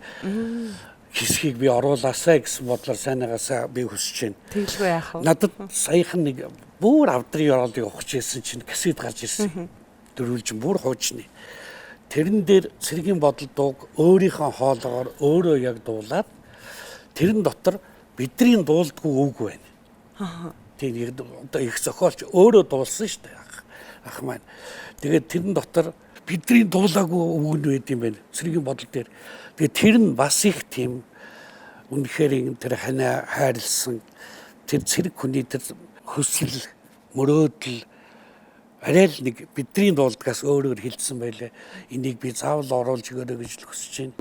хэсгийг би оруулаасаа гэсэн бодлоор сайнагаасаа би хүсэж байна. Тэглгүй яах вэ? Надад саяхан нэг бүр авдрын оролыг өгч ирсэн чинь кассет гарч ирсэн. Дөрвөлжин бүр хуучны. Тэрэн дээр цэргийн бодол дууг өөрийнхөө хоолоогоор өөрөө яг дуулаад тэрэн дотор бидний дуулдгүй үг байна. Тийм одоо их зохиолч өөрөө дуулсан шүү дээ. Ах маань. Тэгээд тэрэн дотор бидний дуулаагүй үг нь байд юм байна. Цэргийн бодол дээр. Тэгээд тэр нь бас их тийм үнэхээр тэр ханаа хайрлсан тэр цэрэг хүний тэр хөсөл мөрөөдөл арай л нэг бидний дуулдгаас өөрөөр хэлсэн байлээ. Энийг би заавал оруулж өгөөрэй гэж л хүсэж байна.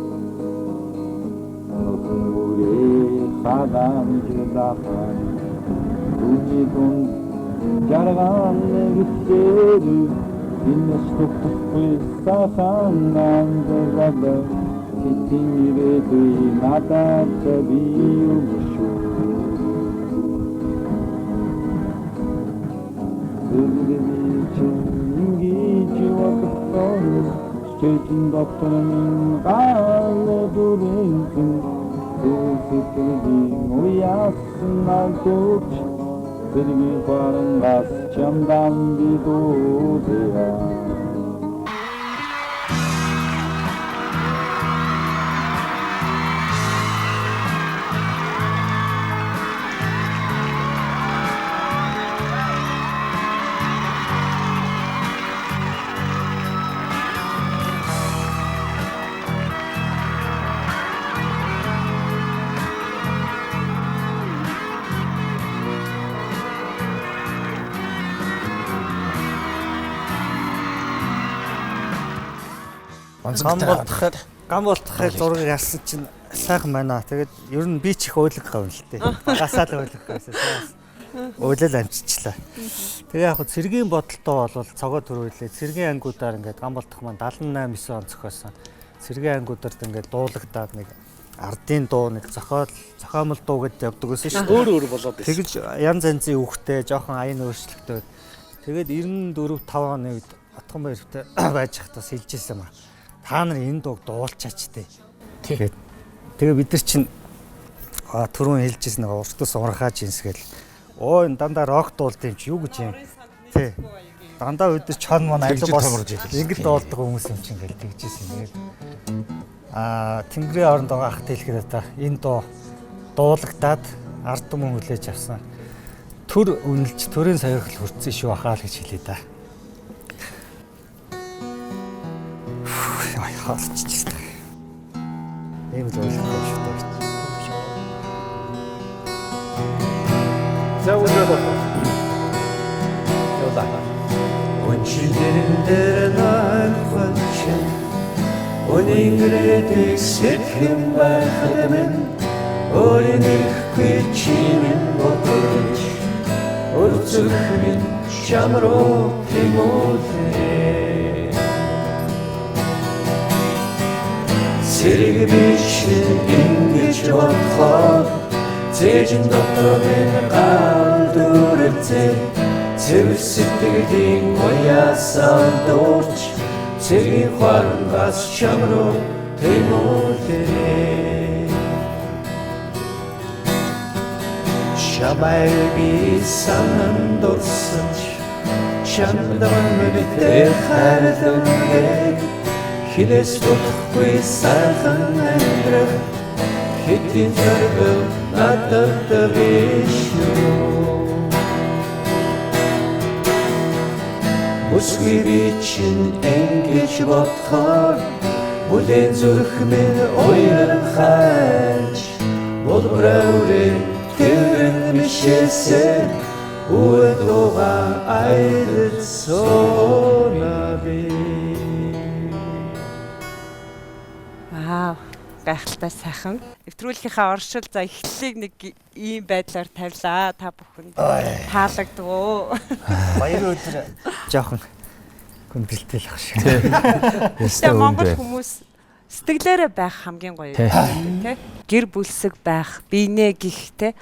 Çetin doktorun kanlı durinsin Sesitildin uyasınlar koç Birgi varın gaz çamdan bir doğuya Гам болтохыг зургийг ялсан чинь сайхан байна. Тэгээд ер нь би ч их ойлгох юм л дээ. Багасаа л ойлгох гэсэн. Ойлол амжичлаа. Тэгээ яг хөө цэргийн бодолтой бол цогоо төрүүлээ. Цэргийн ангиудаар ингээд гам болтох маань 78 9 он зохиосон. Цэргийн ангиудаард ингээд дуулагдаад нэг ардын дуу нэг зохиомл дуу гэдээ явдаг гэсэн шүү дээ. Өөр болоод байсан. Тэгж янз янзын үхтэй, жоохон аян өөрчлөлттэй. Тэгээд 94 5 оны үед Хотгон баяртай байж хатаас хэлжсэн юм аа. Та нар энэ дууг дуулчаач тээ. Тэгээ бид нар чинь түрүүн хэлжсэн нэг уртас урхаа жинсгээл энэ дандаа рок дуулд юм чи юу гэж юм. Тий. Дандаа өдөр чон мон айлг бас ингэж дуулдаг хүмүүс юм чинь гэж тэгжсэн юм. Тэнгэрийн оронд байгаа ахт хэлэхэд та энэ дуу дуулагдаад ард түмэн хүлээж авсан. Төр үнэлж төрийн саяхал хүртсэн шүү ахаа л гэж хэлээ да. Яа хаалччихсан. Ийм л ойлгохгүй шүү дээ. За үлдээ. Яваа. Өнчилдэр найхвалч Өнingрэдэг сэтгэн байхад минь Өөрийнхөө чимэн бодож Өрцөх минь чамруу тимүүлээ Зэрэг бичин ингэж бодхоор Цэжин дотор минь гал дүрэлцээ Цэвэр сэтгэлийн уяасан дурч Цэгийн хварангаас чамруу тэмүүлээ Шамай би санан дурсан Чамдан мэдээ хайрлангээ Хилээс дутхгүй сайхан амьдрах Хэдийн зоргол надад биш юу Үсгүй би чинь ингэж бодхоор Бүлээн зүрх минь уянхайч Болбрауре тэрэн мишээсэ Уэдуга айдсона би Вау, гайхалтай сайхан. Нэвтрүүлгийнхаа оршил за эхлэлийг нэг ийм байдлаар тавилаа. Та бүхэнд таалагдв. Баяр өдөр жоохон хүндрэлтэй л ах шиг. Тэгээ Монгол хүмүүс сэтгэлээрээ байх хамгийн гоё юм тий. Гэр бүлсэг байх, биенээ гих тий.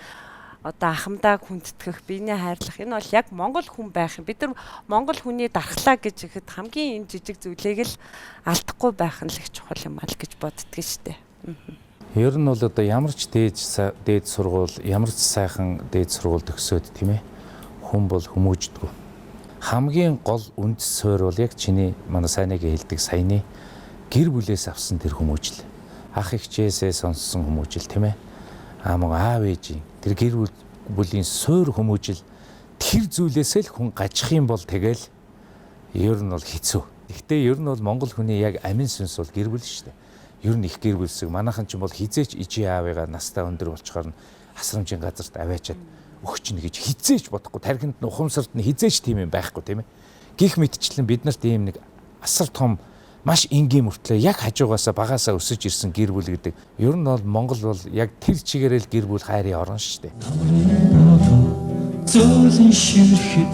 Одоо ахмадаа хүндэтгэх, биенээ хайрлах энэ бол яг монгол хүн байх юм. Бид нар монгол хүний дархлаа гэж ихэд хамгийн энэ жижиг зүйлийг л алдахгүй байх нь л их чухал юм аа л гэж боддгийг штэ. Ер нь бол одоо ямар ч дээд сургууль, ямар ч сайхан дээд сургууль төгсөөд тийм ээ хүн бол хүмүүждэггүй. Хамгийн гол үндэс суурь бол яг чиний манай сайныг хэлдэг саяны гэр бүлээс авсан тэр хүмүүжил. Ах эгчээсээ сонссон хүмүүжил тийм ээ. Мөн аав ээжийн тэр гэр бүлийн суурь хүмүүжил тэр зүйлээсээ л хүн гажих юм бол тэгэл ер нь бол хэцүү. Гэхдээ ер нь бол монгол хүний яг амин сүнс бол гэр бүл шүү дээ. Ер нь их гэр бүлсэг манайхан ч юм бол хизээч ижи аавыгаа настаа өндөр болчоор нь асрамжийн газарт аваачаад өгчнө гэж хизээч бодохгүй тархинд нь ухамсарт нь хизээч тийм юм байхгүй тийм ээ. Гэх мэтчлэн бид нарт ийм нэг асар том маш энгийн мөртлөө яг хажуугаасаа багаасаа өсөж ирсэн гэр бүл гэдэг. Ер нь бол Монгол бол яг тэр чигээрэл гэр бүл хайрын орн шүү дээ. Зөөлөн ширхэд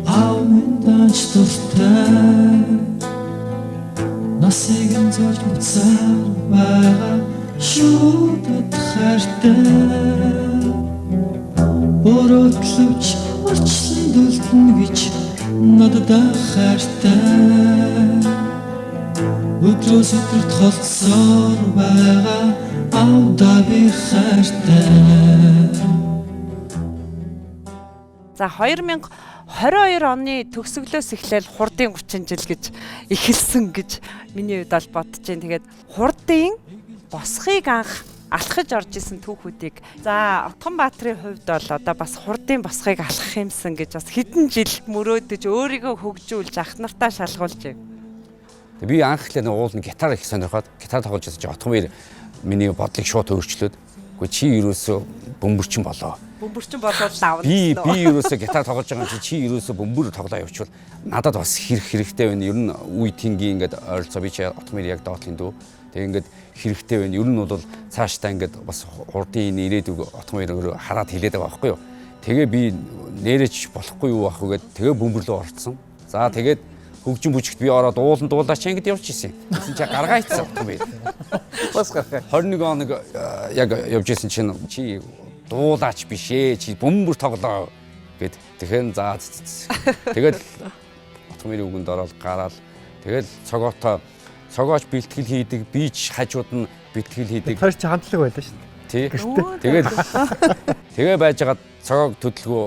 аавын данч тустай Насыг нь зорж буцаар байгаа шуудад хайртай Өрөөтлөвч орчлон дөлтөн гэж надад хайртай Өдрөөс өдөрт холцсоор байгаа аавдаа би хайртай За 2022 оны төгсгөлөөс эхлээл хурдын 30 жил гэж эхэлсэн гэж миний хувьд бол бодож байна. Тэгээд хурдын босхийг анх алхаж орж исэн түүхүүдийг за Отгонбаатарын хувьд бол одоо бас хурдын босхийг алхах юмсан гэж бас хэдэн жил мөрөөдөж өөрийгөө хөгжүүлж ах нартаа шалгуулж байна. Би анх л нэг уулын гитар их сонирхоод гитар тоглож байсан чинь Отгонбаатар миний бодлыг шууд өөрчлөөд үгүй чи юусоо бөмбөрчин болоо. Бөмбөрчин болоод давна. Би юусоо гитар тоглож байгаа чи юусоо бөмбөр тоглоо явуучвал надад бас хэрэгтэй байна. Ер нь үе тэнгийн ингээд ойролцоо би чи Отгонбаатар яг доотлын дүү. Тэг ингээд хэрэгтэй байна. Ер нь бол цаашдаа ингээд бас хурдын ирээдүг Отгонбаатар хараад хэлээд байгаа байхгүй юу. Тэгээ би нэрэж болохгүй юу ах үгээд тэгээ бөмбөрлөө орцсон. За тэгээд хөгжин бүжигт би ороод уулан дуулаач ингэж явж ирсэн. Тэгсэн чи гаргаа ицсэн Отгонбаатар. Бас гаргаа. 21 он яг явж ирсэн чинь чи дуулаач биш ээ чи бөмбөр тоглоо гэд тэгэхээр за тэгээд Отгомын үгэнд ороод гараад тэгэл цогооч бэлтгэл хийдэг, бич хажууд нь бэлтгэл хийдэг. Тэр чи хамтлаг байлаа шүү Тий. дээ. Тэгэл тэгээ байжгаад цогоог төдөлгөө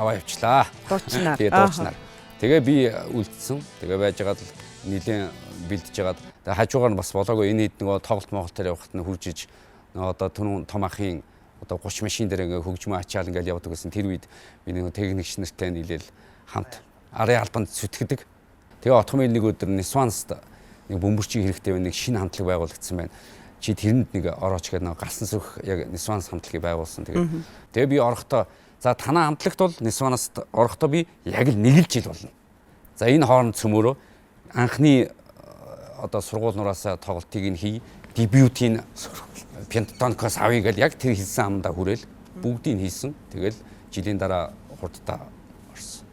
аваа явчлаа. Дуучнаар. Тэгээ дуучнаар. Тэгээ би үлдсэн. Тэгээ байжгаад нилийн бэлдэж жагаад тэгээ хажуугаар нь бас болоогүй энэ хэд нөгөө тоглолт моголтоор явахад нь хуржиж одоо түн том ахын одоо 30 машин дээр ингээ хөгжмөө ачаал ингээл явдаг гэсэн тэр үед би нэг техникч нартай нийлээл хамт арын албанд зүтгэдэг. Тэгээ Отгомын нэг өдөр Нисванст нэг бөмбөрчийн хэрэгтэй нэг шинэ хамтлаг байгуулагдсан байна. Чи тэрэнд нэг орооч гэдэг нэг галсан сүх яг Нисванс хамтлагийг байгуулсан. Тэгээ би орохдоо за танаа хамтлагт бол Нисванаст орохдоо би яг л нэг л жил болно. За энэ хооронд цөмөрөө анхны одоо сургуулиураас тоглолтыг нь хий, дебютийн пентатоникоос авъя гэл яг тэр хэлсэн амдаа хүрээл бүгдийг хийсэн. Тэгэл жилийн дараа хурдтай орсон.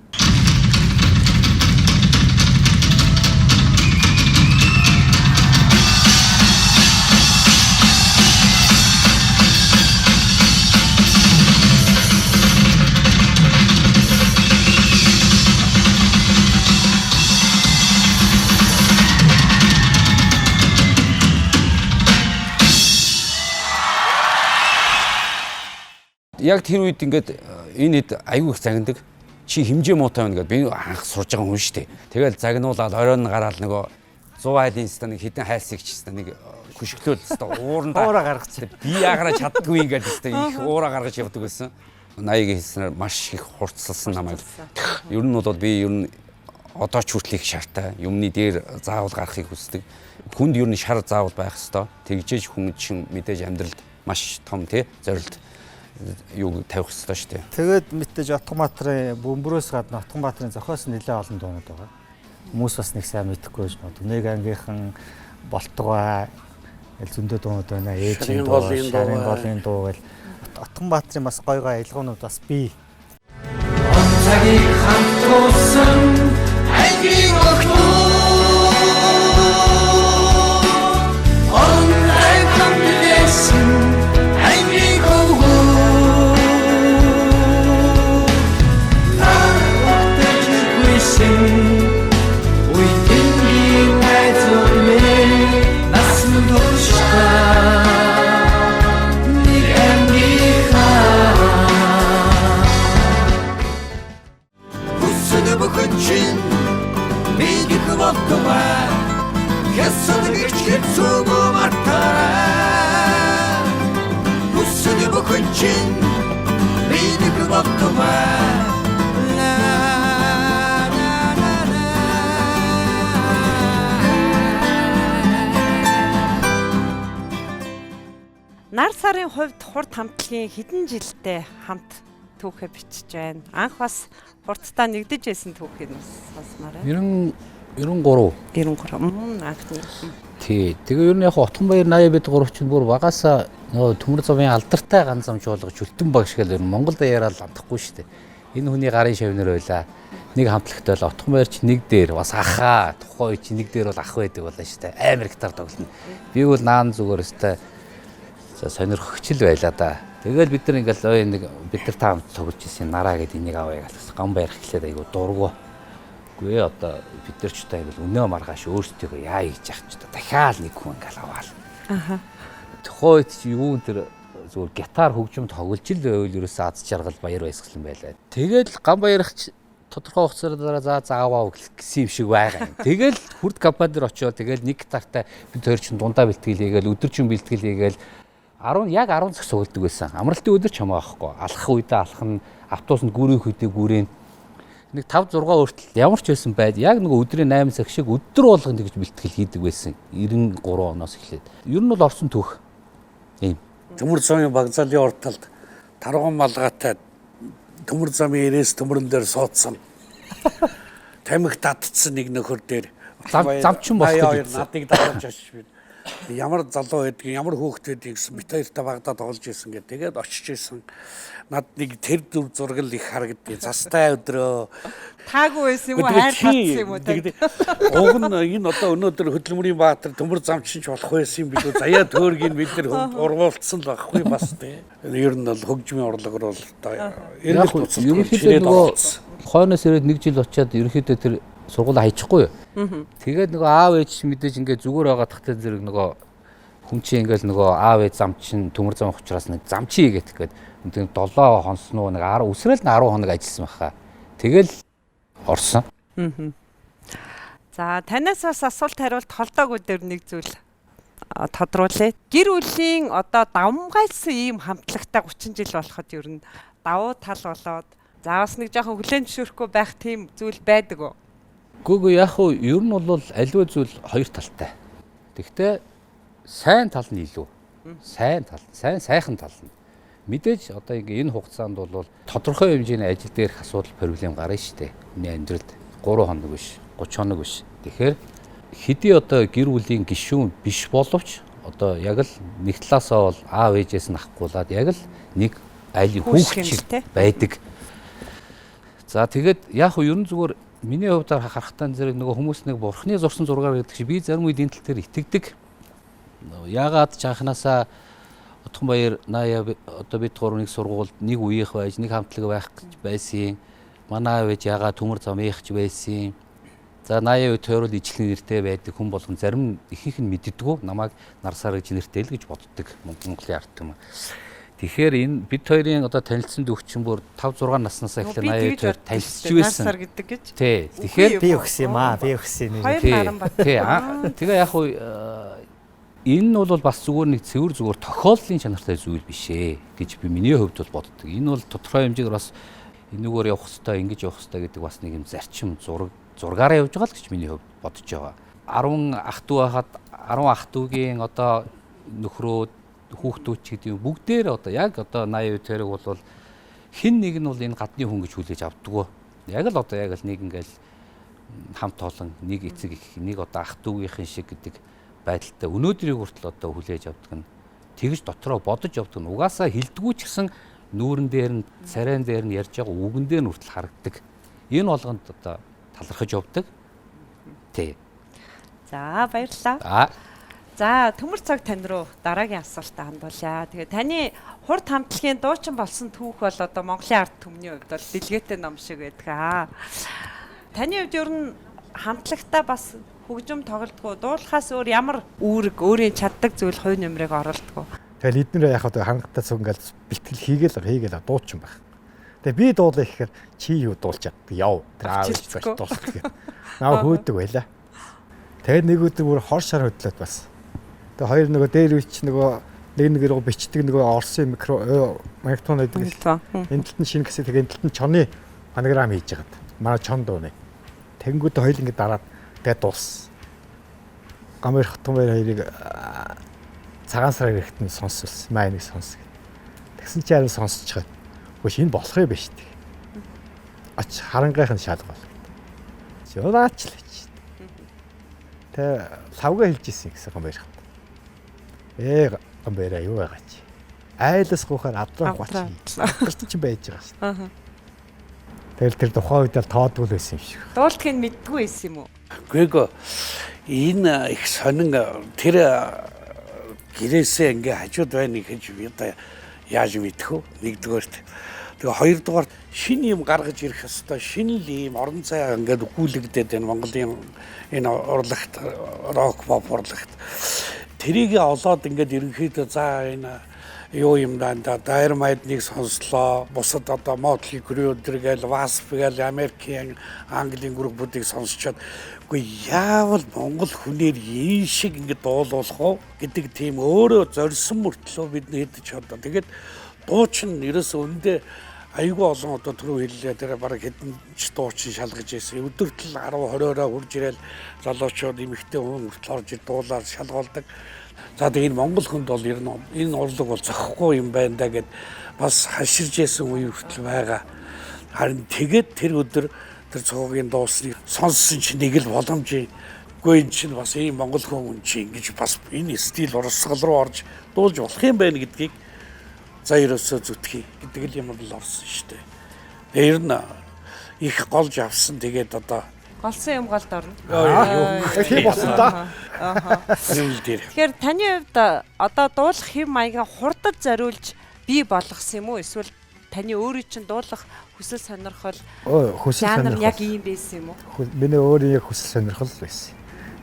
Яг тэр үед ингээд энэ хэд аюу их загнадаг. Чи хэмжээ муутай байна гэдээ би анх сурж байгаа хүн шүү дээ. Тэгэл загнуулаад оройн гараад нөгөө 100 айлын ста нэг хитэн хайлсагч ста нэг хөшгөлөөл ста уурандаа гаргачих. Би ягараа чаддгүй ингээд ста их уура гаргаж явдаг байсан. 80-ийн хэлснээр маш их хурцлсан намайг. Ер нь бол би ер нь одоо ч хүртэл их шартай. Юмны дээр заавал гарахыг хүсдэг. Хүнд ер нь шар заавал байх ёстой. Тэгжээж хүн чинь мэдээж амьдралд маш том тий зорилт юу тавих хэрэгтэй шүү дээ. Тэгээд мэдээж Отгонбаатарын бөмбөрөөс гадна Отгонбаатарын зохиос нэлээд олон дуунууд байгаа. Хүмүүс бас нэг сайн мэдэхгүй байж магадгүй. Нэг ангийнхан болтгоо зөндөө дуунууд байна. Ээжийн дуу, шарын голын дуу гэл Отгонбаатарын бас гой гой аялгуунууд бас бий. Цагийг хамтуулсан айгийн охтоо онлайн хамтлсан айгийн хөвгөө Нар сарын хувьд хурд хамтлагийн хэдэн жилдээ хамт түүхээ бичиж байна. Анх бас хурдтай нэгдэж байсан түүхийг сонсмаар байна. 93 анхны. Тий. Тэгээ ер нь яг Отгонбаяр 83 чинь бүр багасаа нөгөө төмөр замын алдартай ганц замч болгож Чөлтөн баг шиг л Монголд яриад амтахгүй шүү дээ. Энэ хүний гарын шавнар байлаа. Нэг хамтлагтай л Отгонбаяр чи нэг дээр бас ахаа тухайн үе чи нэг дээр бол ах байдаг байлаа шүү дээ. Амар гитар тоглоно. Би бол наан зүгээр өстэй сонирхогчл байлаа да. Тэгэл бид нар ингээл ой нэг бид нар та хамт тоглож ирсэн нараа гэдэг энийг авъя гэж гам баярх эхлээд айгу дургу. Үгүй одоо бид нар ч та ингээл өнөө маргааш өөрсдөө яа хийж яах ч дахиад нэг хүн ингээл аваал. Аха. Тухайд юу тэр зүгээр гитар хөгжим тоглож ил байвал ерөөсөө аз жаргал баяр баясгалан байлаа. Тэгэл гам баярх тодорхой хугацаар дараа зааваа гэсэн юм шиг байгаа юм. Тэгэл хурд компани дээр очиод тэгэл нэг гитартай бид хоёр чинь дундаа бэлтгэл хийгээл өдөржин бэлтгэл хийгээл 10 цаг сугалдаг байсан. Амралтын өдөр ч хамаа байхгүй. Алхах үедээ алхах нь автобусанд гүрэх үедээ гүрэн. Нэг 5 6 хүртэл ямар ч байсан байд яг нэг өдрийн 8 цаг шиг өдөр болгон тэгж бэлтгэл хийдэг байсан. 93 оноос эхлээд. Ер нь бол орсон түүх. Ийм. Төмөр замын багцаалын урд талд тарган малгайтай төмөр замын ирээс төмөрөн дээр суудсан. Тамхи татцсан нэг нөхөр дээр замчин болох гэж надыг дагуулж очиж би. Ямар залуу байдгийг, ямар хөөхт байдгийг гэсэн бит хоёртай багтаа тоглож ирсэн гэдэг. Тэгээд очиж ирсэн. Над нэг тэр дүр зураг их харагддаг. Застай өдрөө Таагүй байсан юм уу? Хайр татсан юм уу? Уг нь энэ одоо өнөөдөр Хөдөлмөрийн Баатар төмөр замчин ч болох байсан юм билүү. Заяа төөргийг бид нар ургуулсан л байхгүй бас тий. Ер нь бол хөгжмийн урлаг руу одоо ерөнхийдөө нөгөө Хойноос ирээд 1 жил очиад ерөнхийдөө тэр сургуулаа хайчихгүй юу. Тэгээд нөгөө аав ээж мэдээж ингээд зүгээр байгаа тахтай зэрэг нөгөө хүн чинь ингээл нөгөө аав ээж зам чинь төмөр зам учраас нэг зам чи гэх гээд нэг 7 хонсноо нэг 10 үсрээл 10 хоног ажилласан байхаа. Тэгэл орсон. За танаас бас асуулт хариулт холдоогүй дээр нэг зүйл тодруулъя. Гэр бүлийн одоо давмгайлсан ийм хамтлагтай 30 жил болоход ер нь давуу тал болоод заавс нэг жоохон хүлэн зөвшөөрөхгүй байх тийм зүйл байдаг уу? Гүг яг уу ер нь бол аливаа зүйл хоёр талтай. Тэгвэл сайн тал нь илүү. Сайн тал, сайхан тал нь. Мэдээж одоо энэ хугацаанд бол тодорхой хэмжээний ажил дээрх асуудал проблем гарна шүү дээ. Хүний амьдралд 3 хоног биш, 30 хоног биш. Тэгэхээр хэдий одоо гэр бүлийн гишүүн биш боловч одоо яг л нэг талаасаа бол аав ээжээс нь авахгүйлаад яг л нэг айлын хүүхэд байдаг. За тэгээд яг уу ер нь зүгээр миний хувьдаар харахтаа зэрэг нөгөө хүмүүс нэг бурхны зурсан зургаар гэдэг чи би зарим үед энэ тал дээр итгэдэг. Яагаад ч анханасаа Утганбаяр 80 одоо бид гурвын сургуульд нэг үеийнх байж нэг хамтлаг байх гэж байсан. Манай аав ээж яагаад төмөр зам ийхч байсан. За 80 үед тойрол ижлэх нэртэй байдаг хүн болгон зарим ихэнх нь мэддэггүй намайг нарсаар гэж нэртэй л гэж боддог Монголын ард түмэн. Тэгэхээр энэ бид хоёрын одоо танилцсан дүүчин бүр 5 6 наснаас эхлээ 80 үед танилцж байсан. Нарсаар гэдэг гэж. Тий. Тэгэхээр би өгсөн юм аа. Би өгсөн юм. Тий. Тэгээ яг уу энэ бол бас зүгээр нэг цэвэр зүгээр тохиолдлын чанартай зүйл биш ээ гэж би миний хувьд бол боддог. Энэ бол тодорхой хэмжээгээр бас энэгээр явах хэрэгтэй, ингэж явах хэрэгтэй гэдэг бас нэг юм зарчим зургаараа явж байгаа л гэж миний хувьд бодож байгаа. 10 ах トゥ байхад 10 ах トゥ гийн одоо нөхрөө хүүхдүүд ч гэдэг юм бүгдээр одоо яг одоо 80 үед тэрэг бол хин нэг нь бол энэ гадны хүн гэж хүлээж авдаггүй. Яг л одоо яг л нэг ингээл хамт олон нэг эцэг их нэг одоо ах トゥ гийнхэн шиг гэдэг байдалтай өнөөдрийг хүртэл одоо хүлээж авдаг нь тэгж дотроо бодож явдаг нь угаасаа хилдэггүй ч гэсэн нүүрэн дээр нь царайн дээр нь ярьж байгаа үгэн дээр нь хүртэл харагдаг. Энэ болгонд одоо талархаж явдаг. Тий. За баярлалаа. За төмөр цаг тань руу дараагийн асуултаа хандуулъя. Тэгээ таны хурд хамтлагийн дуучин болсон түүх бол одоо Монголын ард түмний хувьд бол дэлгэтэй ном шиг байдаг. Таны хувьд ер нь хамтлагтаа бас хөгжим тоглодгоо дуулахаас өөр ямар үүрэг өөрийн чаддаг зүйл хувь нэмрийг оруулдаг. Тэгэл эднэр яг одоо хангалттай цуг ингээл бэлтгэл хийгээл дуучин байх. Тэгээ би дуулах гэхээр чи юу дуулж чаддаг яв. Тэр аав гэж дуусах гэх. Наа хөөдөг байлаа. Тэгээд нэг өдөр бүр хор шар хөдлөөд бас. Тэгээ хоёр нөгөө дээр үуч нөгөө нэг рүү бичдэг нөгөө Орсын магнитон гэдэг. Энэ талд нь шинэ касет тэгээд энэ талд нь чоны фонограм хийж яагаад. Манай чон дууны. Тэнгүүд хоёул ингэ дараад тэгээд дууссан. Гамбар Хотгонбаяр хоёрыг цагаан сар ирэхэд нь сонссон. Майныг сонс. Тэгсэн чи харин сонсож чад. Хөөш энэ болох юм биш тэг. Ач харангайхан шалгал. Жолаач л гэж. Тэ лавга хэлж ирсэн гэсэн Гамбар хот. Гамбараа юу байгаа чи? Айлс гохоор адлах бач. Гэрч чи байж байгаа шүү. Тэгэл тэр тухайн үед л тоодгүй байсан юм шиг. Дуултгийг мэддгүй байсан юм уу? Гэхдээ энэ их сонин тэр гэрээсээ ингээ хажууд байна гэж би одоо яаж мэдэх вэ? Нэгдүгээрт. Тэгээ хоёрдугаар шинэ юм гаргаж ирэх хэвээр шинэ л юм орон зай ингээд өгүүлэгдээд байна Монголын энэ урлагт рок pop урлагт. Тэрийг олоод ингээд ерөнхийдөө за энэ юу юм даа Dynamite-ыг сонслоо. Бусад одоо Motley Crue гээл Wasp гээл Америкийн Английн группуудыг сонсчоод үгүй яавал Монгол хүнээр ийм шиг ингэ дуулуулах уу гэдэг тийм өөрөө зорьсон мөртлөө бид нэгдэж одоо тэгээд дуучин ерөөсөө өндөө айгүй олон одоо түрүү хэллээ тэр бараг хэдэн ч дуучин шалгаж ирсэн. Өдөртөл 10-20-ороо хурж ирэл залуучууд эмэгтэй хүн хүртэл орж дуулаад шалгуулдаг. За тэгээд Монгол хүнд бол ер нь энэ урлаг бол зохихгүй юм байна да гэд бас хаширж ясан үе хүртэл байгаа. Харин тэгээд тэр өдөр тэр цоггийн дуусныг сонссон чинь нэг л боломжийн үгүй энэ чинь бас ийм Монгол хүн чинь ингэж бас энэ стил урсгал руу орж дуулж болох юм байна гэдгийг за ерөөсөө зүтгэе гэдэг л юм бол орсон шүү дээ. Ер нь их голж авсан тэгээд одоо голсон юм голд орно. Тийм болсон да. Тэгэхээр таны хувьд одоо дуулах хэм маягаа хурдад зориулж бий болгосон юм уу? Эсвэл таны өөрийн чинь дуулах хүсэл сонирхол Хүсэл жанр яг сонирхол. ийм байсан юм уу? Миний өөрийн яг хүсэл сонирхол байсан.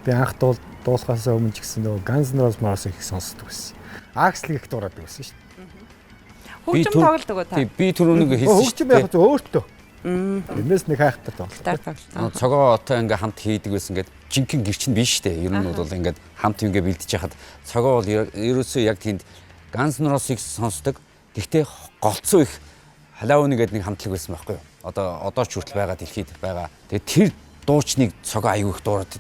Би анх дуулахаас өмнө ч гэсэн нөгөө Guns N' Roses их сонсдог байсан. Axl их дураад байсан шүү дээ. Хөгжим тоглодог уу та? Би түрүүнийг хэлсэн шүү Хөгжим яг өөртөө. Тэрнээс нэг хайхтар тоглодог. Цогоо отоо ингээ хамт хийдэг байсан ингээд жинхэнэ гэрчин биш дээ. Ер нь бол ингээд хамт ингээ бэлдэж яхад цогоо бол ерөөсөө яг тэнд Guns N' Roses сонсдог. Гэхдээ голцоо их Halloween гэдэг нэг хамтлаг байсан байхгүй юу? Одоо ч хүртэл байгаа дэлхийд байгаа. Тэгээд тэр дуучныг цогоо аягүй их дуурайд.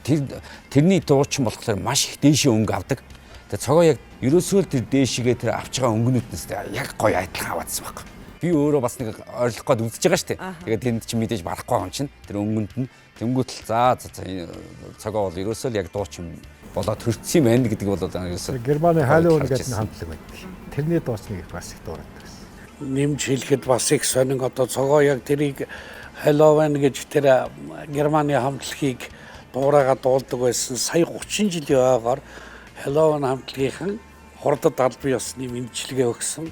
Тэрний дуучин болохоор маш их дээшээ өнгө авдаг. Тэгээд цогоо яг ерөөсөө тэр дээшигээ тэр авч байгаа өнгөнүүднээс яг гоё айдлан аваадсан байхгүй. Би өөрөө бас нэг ойрлох гээд үзэж байгаа шүү дээ. Тэгээд тэнд чи мэдээж барахгүй юм чинь тэр өнгөнд нь тэнгуүтэл за цогоо бол ерөөсөө л яг дуучин болоод төрчихсөн юм байна гэдэг бол ерөөсөө Германы Halloween гэдэг хамтлаг байдаг. Тэрний дуучныг бас их дуурайд байсан. Нэмж хэлэхэд бас их сонин одоо цогоо яг тэрийг Halloween гэж тэр Германы хамтлагийг дуурайгаад дуулдаг байсан. Сая 30 жилийн ойгоор Halloween хамтлагийнхан хурдад албан ёсны мэдчилгээ өгсөн.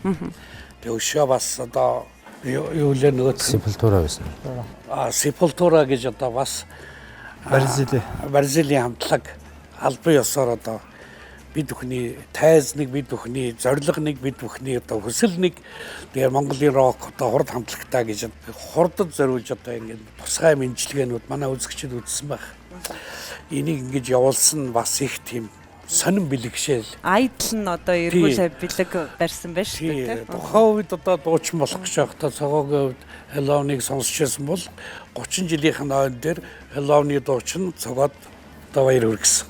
Тэгээ өшөө бас одоо юу л нөгөө Sepultura байсан. Sepultura гэж одоо бас Бразилийн хамтлаг албан ёсоор одоо бид бүхний тайзныг, бид бүхний зорилгоныг, бид бүхний одоо хүсэлнийг тэгээ Монголын рок одоо хурд хамтлагтаа гэж хурдад зориулж одоо ингээд тусгай мэдчилгээнүүд манай үзэгчид үзсэн байх. Энийг ингэж явуулсан бас их тийм сонин бэлгшээл. Айдл нь одоо эргүүл бэлэг барьсан байж шүү дээ. Тухайн үед одоо дуучин болох гэж байхдаа цогоогийн хувьд Halloween-ыг сонсч байсан бол 30 жилийнх нь ойн дээр Halloween-ы дуучин цогоод одоо баяр хүргэсэн.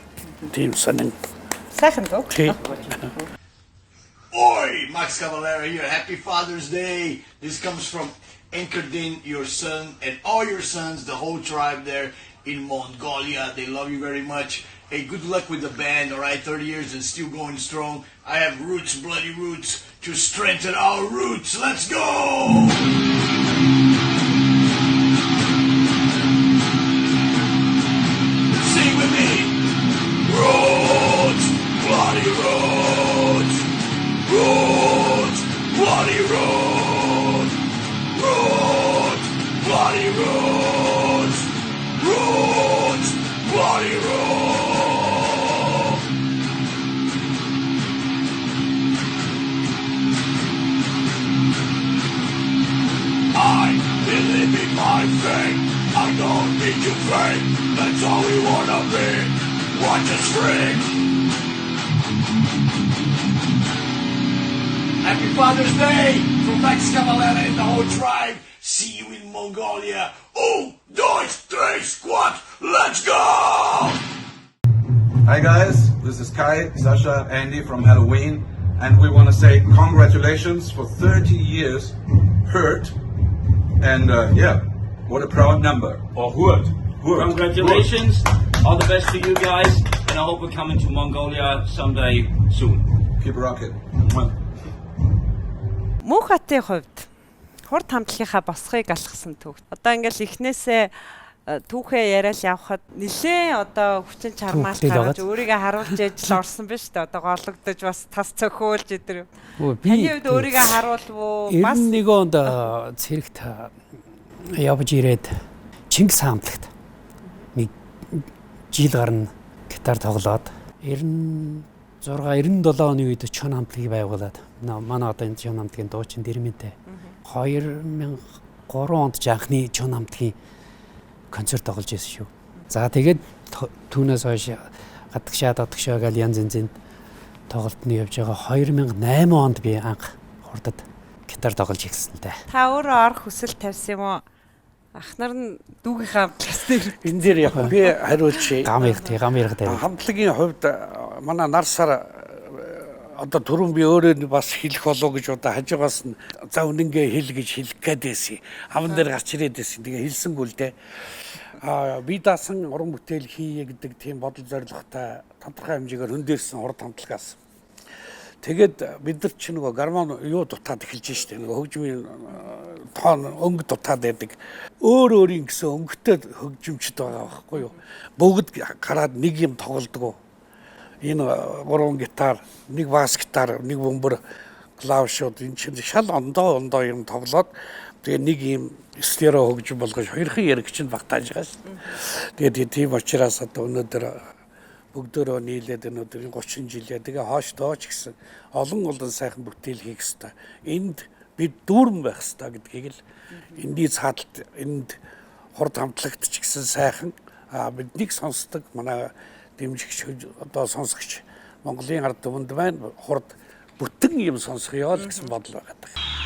Тийм сонин. Сайхан дуу. Oi, Max Cavalera here. Happy Father's Day. This comes from Enkerdin, your son, and all your sons, the whole tribe there in Mongolia. They love you very much. Hey, good luck with the band, all right? 30 years and still going strong. I have roots, bloody roots, to strengthen our roots. Let's go! Sing with me. Roots, bloody roots. Roots, bloody roots. Roots, bloody roots. Roots, bloody roots. I believe in my faith. I don't need to fake. That's all we wanna be. Watch us scream. Happy Father's Day from Max Cavalera and the whole tribe. See you in Mongolia. 1, 2, 3, squat. Let's go! Hi guys, this is Kai, Sasha, Andy from Halloween, and we want to say congratulations for 30 years Hurt, and yeah, what a proud number. Or Hurt. Congratulations, all the best to you guys, and I hope we're coming to Mongolia someday soon. Keep rocking. Мөнх хатын хувьд хурд хамтлагийнхаа босхыг алхсан түүх. Одоо ингээл эхнээсээ түүхээ яриад явхад нэлээ одоо хүчин чармааш гаргаж өөрийгөө харуулж ижил орсон биз дээ. Одоо гологдож бас тас цохиулж идэр. Таны хувьд өөрийгөө харуулв уу? Бас нэг онд цэрэгт явж ирээд Чингис хамтлагт нэг жил гарна гитар тоглоод 96-97 оны үед Чон хамтлагийг байгуулад манай одоо энэ Чон хамтлагийн дуучин Дэрмэнтэй 2003 онд жанхны Чон хамтлагийн концерт тоглож байсан шүү. За тэгээд түүнээс хойш гадагшаа гал янз янзын тоглолтны явж байгаа 2008 онд би анх хурдад гитар тоглож эхэлсэн дээ. Та өөрөө орох хүсэл тавьсан юм уу? Ахнаар нь дүүгийн хамтлагс дээр энэ дээр яг би хариулчих. Гам ярих дээр. Хамтлагийн хувьд манай нар сар одоо түрүүн би өөрөө бас хэлэх болов гэж одоо хажуугаас нь за үнэнгээ хэл гэж хэлэх гээд байсан. Аман дээр гарч ирээд байсан. Тэгээ хэлсэнгүү л дээ. Би даасан уран бүтээл хийе гэдэг тийм бодол зорилготой тодорхой хэмжээгээр хөндөрсөн хурд хамтлагаас. Тэгээд бид нар ч нөгөө гармон юу дутаад эхэлж штэ нөгөө хөгжмийн тоон өнгө дутаад байдаг. Өөр өөрийн гэсэн өнгөтэй хөгжимчд байгаа байхгүй юу? Бүгд гараад нэг юм тоглодог. Энэ гурван гитар, нэг бас гитар, нэг бөмбөр клавишууд энэ чинь шал ондоо юм тоглоод тэгээ нэг юм стерео хөгжим болгож хоёрхан яригч нь багтааж байгаа шүү. Тэгээд тийм учраас одоо өнөөдөр бүгдөө нийлээд өнөөдөр 30 жилээ тэгээ хоош дооч гэсэн олон сайхан бүтээл хийх хэрэгтэй. Энд бид дүүрэн байх хэрэгтэй гэдгийг л эндий цаадалд энд хурд хамтлагч гэсэн сайхан биднийг сонсдог манай дэмжигч одоо сонсогч Монголын ард түмэнд байна хурд бүтэн юм сонсгоё л гэсэн бодол байгаа даа.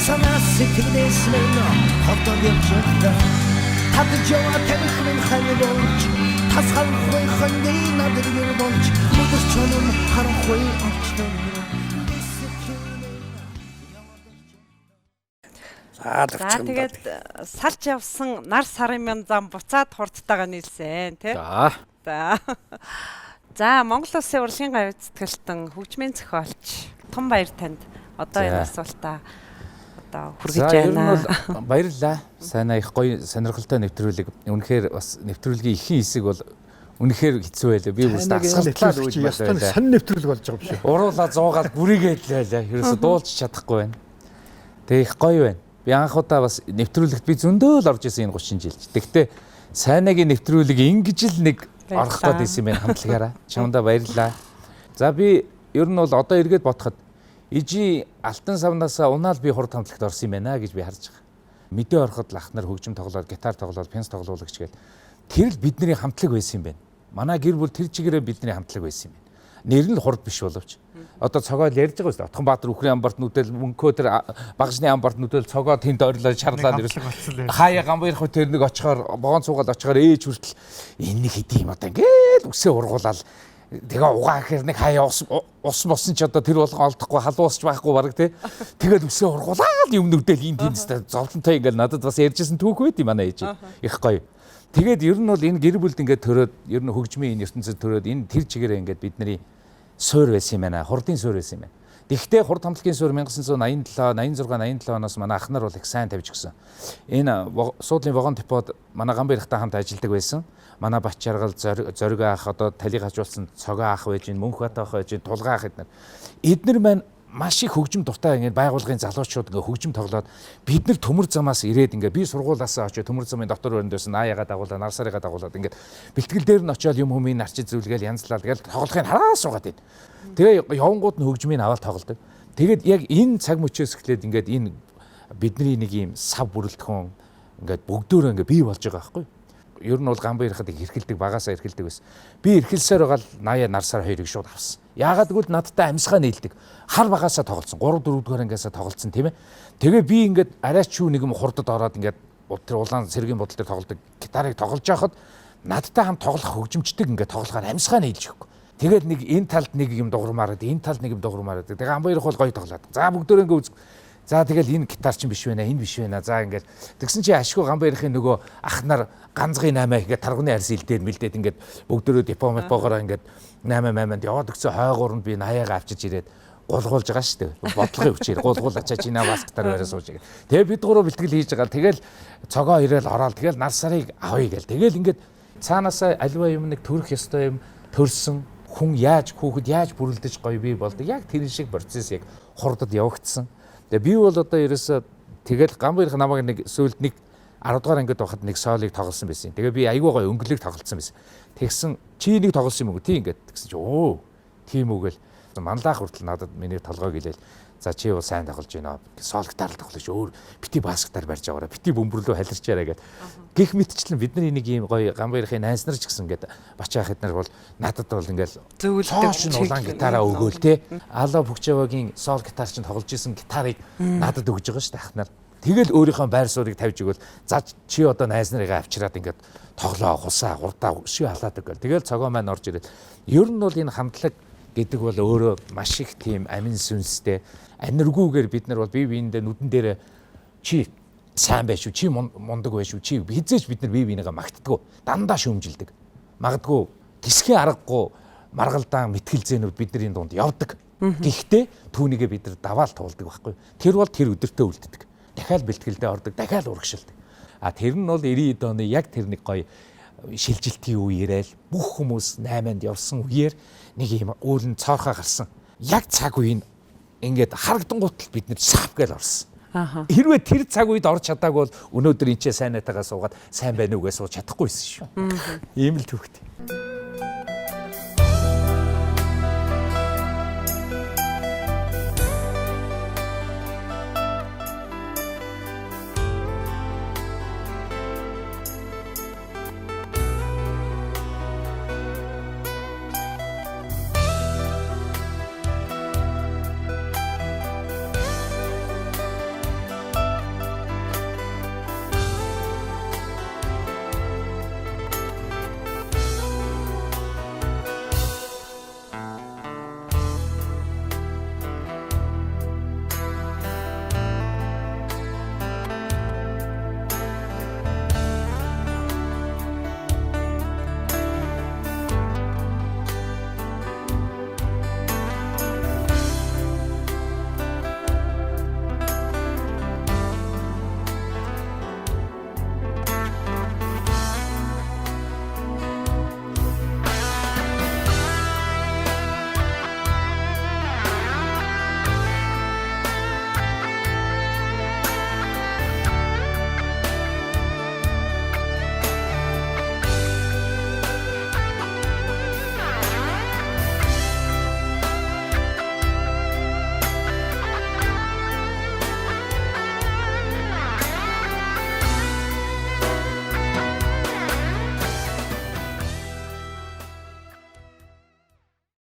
Санаа сэтгэлээс минь хотод явж байгаа. Татжоо тамхин хайлуулж, тасгалгүй хонгийн надад болж, мөдөр чонон харахгүй очсон. За тэгээд салж явсан нар сарын мян зам буцаад хурдтайгаа нийлсэн тий. За Монгол Улсын урлагийн гавь сэтгэлтэн хөгжмийн зохиолч том баяр танд одоо энэ асуултаа одоо хүргэж байна. Баярлалаа. Сайнаа их гоё сонирхолтой нэвтрүүлэг. Үнэхээр бас нэвтрүүлгийн ихэнх хэсэг бол үнэхээр хэцүү байлаа. Би бас дасгалтлаа л үйл байлаа. Сонир нэвтрүүлэг болж байгаа юм шиг. Уруулаа зуугаад бүрийгээд лээ. Ерөөсө дуулж чадахгүй байна. Тэгээ их гоё байна. Би анх удаа бас нэвтрүүлэгт би зөндөө л орж исэн энэ 30 жилд. Тэгтээ сайнагийн нэвтрүүлэг ингэж л нэг орох гээд исэн юм байна хамтлагаараа. Чамдаа баярлалаа. За би ер нь бол одоо эргээд бодоход ижи алтан савнаасаа унаал би хурд хамтлагт орсон юм байна гэж би харж байгаа. Мэдээ ороход лах нар хөгжим тоглоод, гитар тоглоод, пенс тоглуулагч гээл тэр л бидний хамтлаг байсан юм байна. Манай гэр бүл тэр чигээрээ бидний хамтлаг байсан юм байна. Нэр нь л хурд биш боловч. Одоо цогоо л ярьж байгаа шүү дээ. Отхон Баатар үхрийн амбарт нүдэл мөнхөө тэр багажны амбарт нүдэл цогоо тэнд ойрлоо шарлаад ирсэн. Хаяа гамбайр хотер нэг очихоор богоон цуугаад очихоор ээж хүртэл энэ нэг хэдий юм одоо ингээд үсээ ургуулаад тэгээ угаа гэхэр нэг хаяа ус мосон ч одоо тэр болгон олдохгүй халуусч байхгүй баг тий. Тэгээд үсээ ургуулаад юм нүдэл энэ тэнцтэй зовлонтой ингээд надад бас ярьжсэн түүх байд юм манай ээж. Их гоё. Тэгээд ер нь бол энэ гэр бүлд ингээд төрөөд ер нь хөгжмийн энэ ертөнцид төрөөд энэ тэр чигээрээ ингээд бидний суур байсан юм байна. Хурдын суур байсан юм байна. Тэгэхдээ хурд хамтлагийн суур 1987, 86, 87 оноос манай ах нар бол их сайн тавьж гисэн. Энэ суудлын вагон депод манай Ганбаярхтай хамт ажилладаг байсан. Манай Бач Жаргал, Зориг ах одоо талиг хажуулсан цогоо ах байж, Мөнх Бат ах байж, Тулгаа ах эднэр. Эднэр маань маш их хөгжим дуртай ингээд байгууллагын залуучууд ингээд хөгжим тоглоод бид нар төмөр замаас ирээд ингээд би сургуулаасаа очиж төмөр замын дотор өрөөнд байсан аягаа дагуулаад нар сарыгаа дагуулаад ингээд бэлтгэл дээр нь очиод юм хүмүүийн нарчид зүйлгээл янзлаад тэгэл тоглохыг хараа суугаад байна. Тэгээ явангууд нь хөгжмийг аваад тоглодог. Тэгээд яг энэ цаг мөчөөс эхлээд ингээд энэ бидний нэг юм сав бүрэлдэхүүн ингээд бүгдөө ингээд бий болж байгаа байхгүй. Ер нь бол Ганбаярхад эрхэлдэг багасаа эрхэлдэг байсан. Би эрхэлсээр байгаа л 80 нарсаар хоёрыг шууд авсан. Яагаад гэвэл надтай амьсгаа нийлдэг. Хар багасаа тоглолцсон. 3 4 дугаар ангиасаа тоглолцсон тийм ээ. Тэгээ би ингээд арайч юу нэг юм хурдад ороод ингээд тэр улаан сэргийн бодол дээр тоглодог гитарыг тоглож байхад надтай хамт тоглох хөгжимчдэг ингээд тоглохоор амьсгаа нийлж өгөхгүй. Тэгээд нэг энэ талд нэг юм дугурмаараад энэ талд нэг юм дугурмаараад. Тэгээ Ганбаярх бол гоё тоглоод. За бүгдөө ингээд үз. За тэгэл энэ гитар чинь биш байна, энэ биш байна. За ингээд тэгсэн чи ашгүй Ганбаярхын нөгөө ах нар ганцгийн 8 ингээд таргууны арьс илдээд мэлдээд ингээд бүгдөө дипломат боогоор ингээд 8-8-нд яваад өгсөн хойгуур нь би 80-аа авчиж ирээд гулгуулж байгаа шүү дээ. Бодлогын хүчээр гулгуулачаа чинаа бас гитар бараа сууж байгаа. Тэгээ бид гурав бэлтгэл хийж байгаа. Тэгэл цогоо ирээл ороод тэгэл нар сарыг авъя гээл. Тэгэл ингээд цаанаасаа альва юм нэг төрөх ёстой юм төрсөн хүн яаж хүүхэд яаж бүрэлдэж гоё бий болдог. Яг тэр шиг процесс яг хурдад явагдсан. Тэгээ би бол одоо ерөөсө тэгэл Ганбаярх намайг нэг сүүлд нэг 10 дугаар ангид байхад нэг соолыг тоглосон байсан. Тэгээ би айгүй гоё өнгөлөг тоглосон байсан. Тэгсэн чи нэг тоглосон юм уу? Тийм ингээд тэгсэн чи өө тийм үг гэл манлаах хүртэл надад миний толгой гэлээл за чи бол сайн тоглож байна. Соол гитар тоглож өөр бити бас гитар барьж байгаараа бити бөмбөрлөө халирчаараа гэд гих мэтчлэн бидний нэг юм гоё Ганбаярхын найз нар ч гэсэн ингээд бачаах эднэр бол надад бол ингээд зөвлөдөг улаан гитараа өгөөл те Алла Пүгчавагийн соол гитар чинь тоглож исэн гитарыг надад өгж байгаа шүү дээ ах нар. Тэгэл өөрийнхөө байр суурийг тавьж игэл за чи одоо найз нарыгаа авчираад ингээд тоглоо хусаа гурдаа өшөө халаадаг гэл. Тэгэл цогоо маань орж ирээд ер нь бол энэ хандлага гэдэг бол өөрөө маш их тийм амин сүнстэй аниргүйгээр бид нар бол бие биендээ нүдэн дээр чи сайн байж шүү, чи мундаг байж шүү, чи хизээч бид нар бие биенийгээ магтдаггүй, дандаа шүүмжилдэг. Магадгүй гисхийн аргагүй маргалдаан мэтгэл зээнүүд бидний дунд явдаг. Гэхдээ түүнийгээ бид нар даваал туулдаг байхгүй. Тэр бол тэр өдөртөө үлддэг. Дахиад бэлтгэлдээ ордог, дахиад урагшилдаг. А тэр нь бол 90-ад оны яг тэр нэг гоё шилжилтийн үе ирээл бүх хүмүүс 8-нд явсан үеэр нэг юм уулын цоорхоо гарсан. Яг цаг үеийн ингээд харагдангуут л бид нэр сав гээл орсон. Хэрвээ тэр цаг үед орж чадаагүй бол өнөөдөр энэ ч сайн найтагаа суугаад сайн байна уу гэж сууж чадахгүй байсан шүү. Ийм л төвхтэй.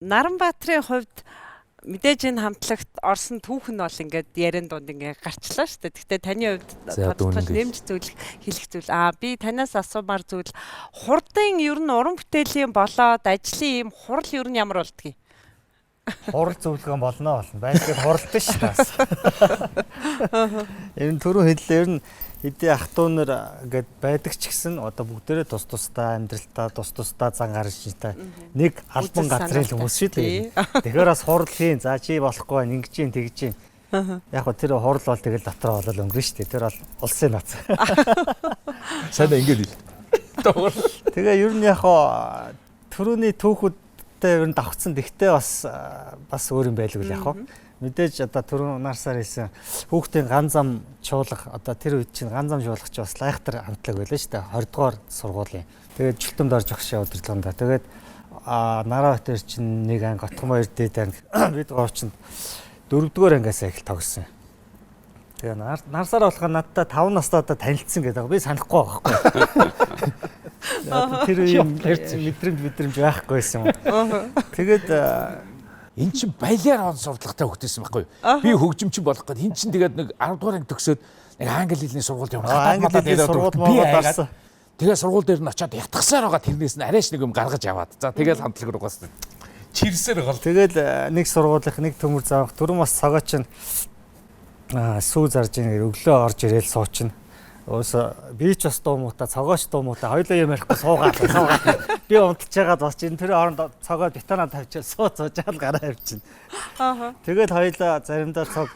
Наранбаатарын хувьд мэдээж энэ хамтлагт орсон түүх нь бол ингээд ярен дунд ингээд гарчлаа шүү дээ. Гэхдээ таны хувьд тодорхой нэмж зүйл хэлэх зүйл. Би танаас асуумаар зүйл хурдын ер нь уран бүтээлийн болоод ажлын ийм хурал ер нь ямар болдгийг? Хурал зөвлөгөө болно. Байсгээд хуралтай шүү дээ. Энэ түрүү хэллээ ер нь хэдий ах トゥ нар ингээд байдаг ч гэсэн одоо бүгдээрээ тус тусдаа амьдралтаа тус тусдаа зан гарч та нэг албан газрын хүмүүс шүү дээ. Тэгэхээр бас хурал хийн за чи болохгүй байна ингэж юм тэгж юм. Яг гоо тэр хурал бол тэгэл дотроо болол өнгөрнө шүү дээ. Тэр бол улсын нац. Сайн ингэж хэл. Тэгээ ер нь яг гоо түрүүний түүхүүдтэй ер нь давхцсан. Тэгтээ бас өөр юм байлгүй л яг гоо. Мэдээж одоо түрүүн нарсаар хэлсэн хүүхдийн ган зам чуулга одоо тэр үед чинь ган зам чуулга ч бас лайхтар хамтлаг байлаа шүү дээ 20 дугаар сургуулийн. Тэгээд Чултамд орж өгшөө удирдлаганда. Тэгээд Нараа хотор чинь нэг анги Отгон 2 дээд анги бид гоочнд 4 дугаар ангиас их тогсон. Тэгээ нарсаар болох надтай 5 настайдаа танилцсан гэдэг. Би санахгүй байхгүй. Тэр мэдрэмж байхгүйсэн юм. Тэгээд эн чинь баялаар он сурталчилгатай хөгжсөн байхгүй юу? Би хөгжимчин болох гэдэг. Эн чинь тэгээд нэг 10 дугаар анги төгсөөд нэг англи хэлний сургуульд явна. Англи хэлний сургууль гарсан. Тэгээ сургууль дээр нь очиод ятгахсаар байгаа тэрнээс нь арайч нэг юм гаргаж аваад. За тэгээд хамтлаг руу гас. Чирсээр гол. Тэгэл нэг сургуулийнх нэг төмөр заах түрэн бас цагаач нь сүү зарж ийн өглөө орж ирээл суучин. Өөсө би ч бас дуумуута цогооч дуумуута хоёулаа юм ярихгүй суугаад. Би унтж байгаад бас энэ тэр хооронд цогоо бетоноо тавьчихсан сууж жаал гараа авчин. Тэгэл хоёулаа заримдаа цог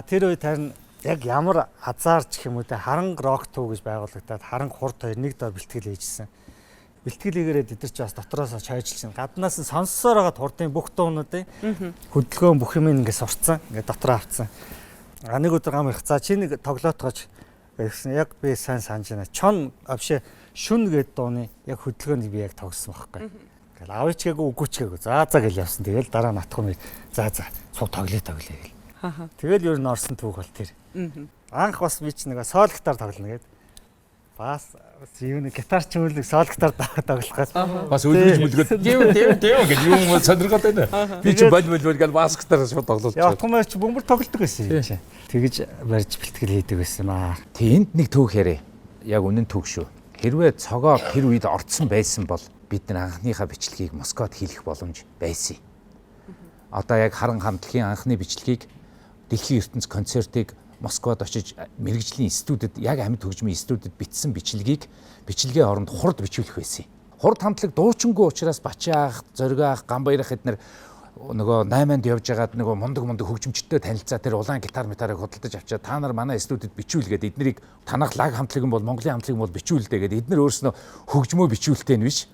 тэр үед харин яг ямар азаарч гэх юм уу те харанг рок туу гэж байгуулагдаад харанг хурд хоёр нэг дор бэлтгэл хийжсэн. Бэлтгэл хийгээрээ эдэр чи бас дотроос чойжилсан. Гаднаас нь сонссоор байгаа хурдын бүх дуунуудын хөдөлгөөн бүх юм ингэ сурцсан. Ингэ дотроо авцсан. Нэг өдөр гам ирэх. За чи нэг тоглоотгооч гэсэн яг би сайн санаж байна. Чон авши шүн гэд дууны яг хөдөлгөөнийг би яг тогссон байхгүй. Ингээл авичгээгүй үгүйчгээгүй. За гэл явсан. Тэгэл дараа нь атах юм. За цуг тоглоё гэл. Тэгэл ер нь орсон түүх бол тэр. Анх бас би ч нэг соол гитар тоглоно гэд. Бас юу нэг гитар ч мөлөг сол гитар тоглоход Бас үлгэж мүлгөд дэв гэж юм сонирхоод байна. Би ч бол гэж бас гитар шууд тоглуулж байна. Явахмаа ч бөмбөр тоглодог байсан юм шиг. Тэгэж барьж бэлтгэл хийдэг байсан аа. Тэнд нэг түүх яриа. Яг үнэн түүх шүү. Хэрвээ цогоо тэр үед орцсон байсан бол бид нар анхныхаа бичлэгийг Москвад хийх боломж байсан. Одоо яг харан хамтлагийн анхны бичлэгийг Дэлхийн ертөнц концертыг Москвад очиж мэрэгжлийн студид яг амьд хөгжмийн студид бичсэн бичлэгийн оронд хурд бичүүлэх байсан. Хурд хамтлаг дуучингүй учраас Бачаах, Зоригаах, Ганбаяр эднэр нөгөө 8-нд явж байгаад нөгөө мундаг хөгжимчтэй танилцаа тэр улаан гитар метарыг худалдаж авчаад та нар манай студид бичүүлгээд эднэрийг танах лаг хамтлаг юм бол Монголын хамтлаг юм бол бичүүлдэ гэдэг эднэр өөрснөө хөгжмөө бичүүлэлтэй нь биш.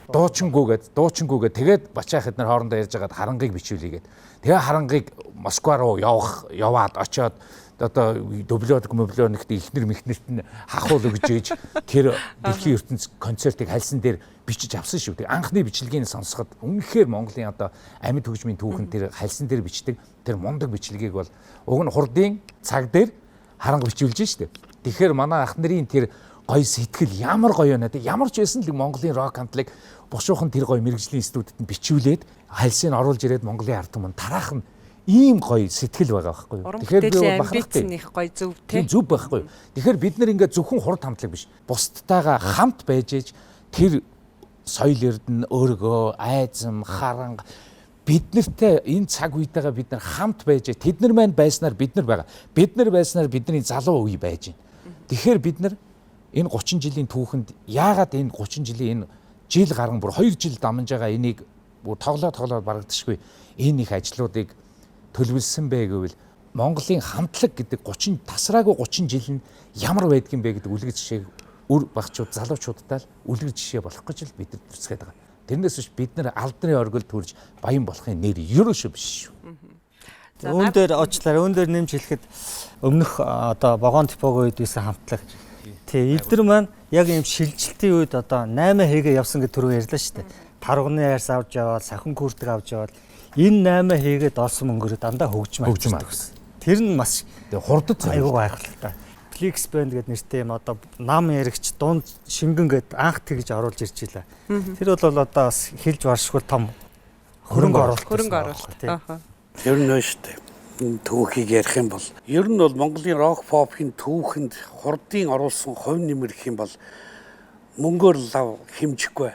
Дуучингүйгээд тэгээд Бачаах эднэр хоорондоо ярьж байгаад харангийг бичүүлээгээд тэгээ харангийг Москва руу яваад очоод одоо möblönэгт ихнэр мэхнэрт нь хахуул өгж ээж тэр Дэлхийн ертөнц концертыг хальсан дээр бичиж авсан шүү. Тэг анхны бичлэгийг сонсоход үнэхээр Монголын одоо амьд хөгжмийн түүхэн тэр хальсан дээр бичдэг тэр мундаг бичлэгийг бол уг нь хурдын цаг дээр харанга бичүүлж штэ. Тэгэхээр манай ах нарын тэр гоё сэтгэл ямар гоё байна. Ямар ч байсан л Монголын рок хамтлаг бушуухан тэр гоё мэрэгжлийн студид нь бичүүлээд хальсыг оруулж ирээд Монголын ард түмэнд тараах нь ийм гоё сэтгэл байгаа байхгүй юу. Тэгэхээр би бахархах гоё зөв тийм зөв байхгүй юу. Тэгэхээр бид нар ингээд зөвхөн хурд хамтлаг биш. Бусдтайгаа хамт байж ээж тэр соёл эрдэнэ өргөө, айзам, харанга бид нартай энэ цаг үетэйгээ бид нар хамт байж тэд нар маань байснаар бид нар байгаа. Бид нар байснаар бидний залуу үе байж байна. Тэгэхээр бид нар энэ 30 жилийн түүхэнд яагаад энэ 30 жилийн энэ жил гарan бүр 2 жил дамжиж байгаа энийг тоглоод барагдчихгүй энэ их ажлуудыг төлөвлөсөн бэ гэвэл Монголын хамтлаг гэдэг 30 жил нь ямар байдгийм бэ гэдэг үлгэр жишээг үр багчууд залуучуудтай л үлгэр жишээ болох гэж л бид нар төрсгээд байгаа. Тэрнээс биш бид нар алдрын оргил төрж баян болохын нэр ерөөшөө биш шүү. Үүн дээр нэмж хэлэхэд өмнөх одоо Вагон Депогоо үед байсан хамтлаг. Тий, эдгээр маань яг ийм шилжилтийн үед одоо 8 хийгээ явсан гэж түрүү ярьлаа шүү дээ. Тарганы хайрс авч яваад, сахин күртэг авч яваад энэ 8 хийгээд олсон мөнгөөр дандаа хөгжим авдаг гэсэн. Тэр нь маш хурдд айгүй гайхалтай. Flix band гэдэг нэртэй юм одоо нам яригч дунд шингэн гээд анх тэгж оруулж ирж илаа. Тэр бол одоо хэлж баршгүй том хөрөнгө оруулалт. Тэр нь шүү дээ. Түүхийг ярих юм бол ер нь бол Монголын рок попын түүхэнд хурдын оруулсан хувь нэмэр гэх юм бол мөнгөөр лав хэмжихгүй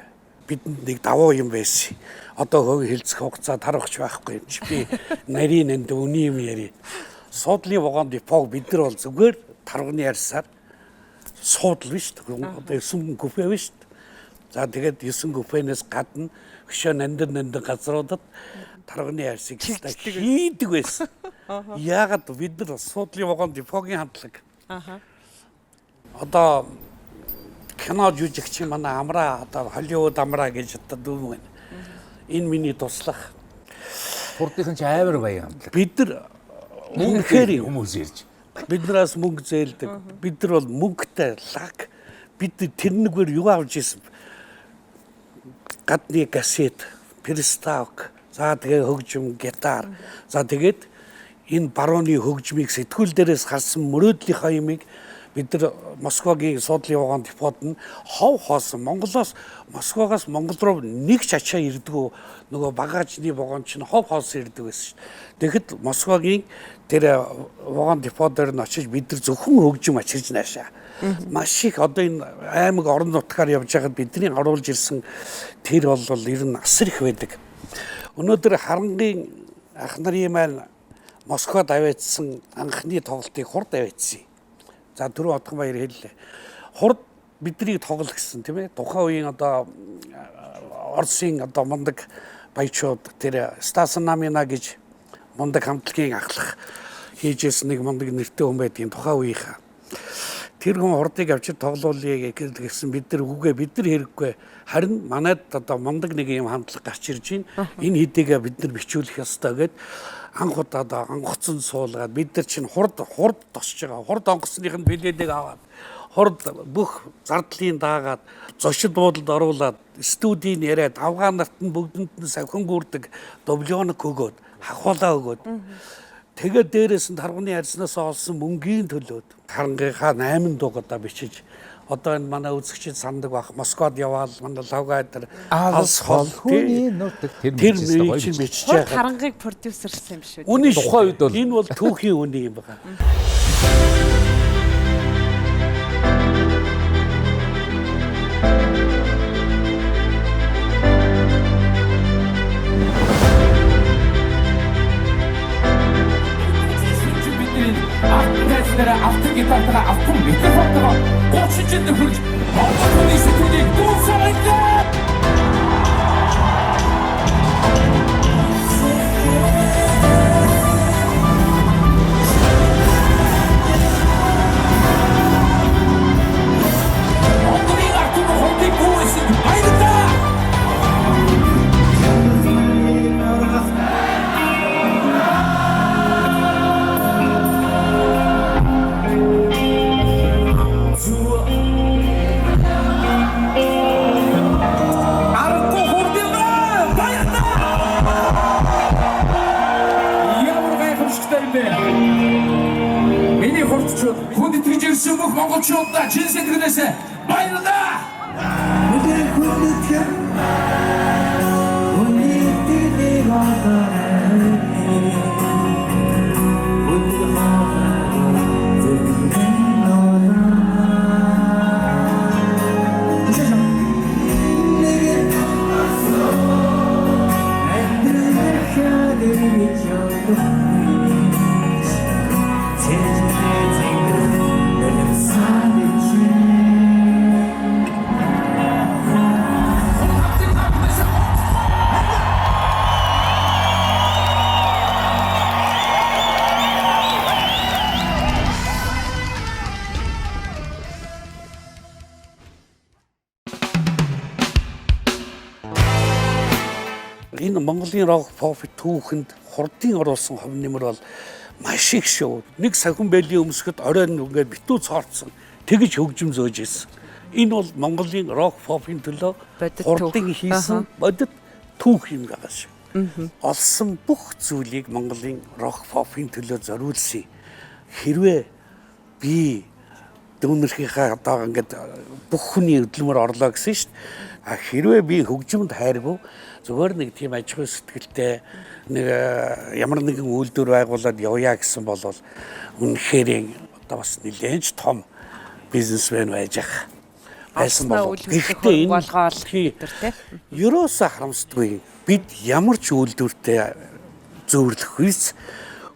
бидэнд нэг давуу юм байсан. Одоо хөөг хилцэх хугацаа тарахч байхгүй юм чи би нарийн энд үний юм яри. Суудлын Вагон Депог бид нар бол зүгээр тарганы ярьсаар суудл биш үү? Одоо 9 купе биш үү? За тэгээд 9 купенээс гадна хөшөө нандин газруудад тарганы ярьсыг хийдэг байсан. Яагаад бид нар Суудлын Вагон Депогийн хамтлаг. Одоо кино жүжигч манай Амраа одоо Холливуд Амраа гэж одоо дүүм байна. Энэ миний туслах. Хурдынхан ч амар баян хамтлаг. Бид нар мөнгөөр хүмүүс ирж. Биднээс мөнгө зээлдэг. Бид нар бол мөнгөтэй лаг. Бид тэрнэгвэр юу авч ирсэн? Гадны кассет, переставок, за тэгээ хөгжим, гитар. За тэгээд энэ барууны хөгжмийг сэтгүүл дээрээс харсан мөрөөдлийнхаа юмыг бид нар Москвагийн Суудлын Вагон Депод нь хов хоосон Монголоос Москвагаас Монгол руу нэг чачаа ирдгүү нөгөө багажны вагонч нь хов хоосон ирдэг байсан шүү. Тэгэхэд Москвагийн тэр Вагон Деподоор нь очиж бид нар зөвхөн хөгжим ачирж наашаа. Маш их одоо энэ аймаг орон нутгаар явж байгаад бидний оруулж ирсэн тэр бол ер нь асар их байдаг. Өнөөдөр харангийн ах нарын маань Москвад аваадсан анхны тоглолтыг хурд аваадсан. За түрүү Отгон баяр хэллээ. Хурд биднийг тоглох гэсэн тийм ээ. Тухайн үеийн одоо Оросын одоо мундаг баячууд тэр Стасан Намина гэж мундаг хамтлагийн ахлах хийжсэн нэг мундаг нэртэй хүн байдгийн тухайн үеийнхаа. Тэр хүн хурдыг авчир тоглоулъя гэсэн бид нар үгүй бид нар хэрэггүй. Харин манайд одоо мундаг нэг юм хамтлаг гарч ирж байна. Энэ хэдийгээ бид нар бичүүлэх ёстой гэд анх удаа онгоцон суулгаад бид нар чинь хурд тосч байгаа. Хурд онгоцных нь билетийг аваад хурд бүх зардлын даагаад зочид буудалд оруулаад студийн яриад авгаа нарт нь бүгдэнд нь савхан гүрдэг дублёнок өгөөд хахуулаа өгөөд Тэгээд дээрээс нь тарганы арьснаас олсон мөнгийн төлөөд харангийнхаа 8 дуг одоо бичиж одоо энэ манай үзэгчид санддаг бах Москвад яваал манай лавга дээр алс хол хүний нутаг тэр мэрийг бичиж Хурд байгаа. харангыг продюсерсэн юм шүү. Үнэн тухайн үед бол энэ бол түүхийн үний юм байна. автор гитартаа автор микрофонтойгоо 30 жилд хүрч Монгол хүний сэтгэлийг дүүсгэж Монголын артын хурдыг дүүсгэж баярлалаа. Миний хурдчууд хүнд итгэж ирсэн бүх монголчуудаа чин сэтгэлээс баярлалаа. Энэ Монголын рок pop түүхэнд хурдын оруулсан хов нэмэр бол маш их шүү. Нэг сахин байлийн өмсгөд оройн ингээд битүү цоорцсон. Тэгж хөгжим зөөж ирсэн. Энэ бол Монголын рок pop-ын төлөө хурдын хийсэн бодит түүх юм байгаа шүү. Олсон бүх зүйлийг Монголын рок pop-ын төлөө зориулсан. Хэрвээ би дүүнэрхийнхаа одоо ингээд бүх хүний хөдөлмөр орлоо гэсэн шүү дээ. Хэрвээ би хөгжимд хайргүй зүгээр нэг тийм аж ахуй сэтгэлтэй нэг ямар нэгэн үйлдвэр байгуулад явъя гэсэн бол үнэхээр одоо бас нэлээд том бизнесмен байж ах байсан болов. Гэхдээ энэ болгоол тэр те. Ерөөсө харамсдаггүй. Бид ямар ч үйлдвэртэй зөөрлөх үйс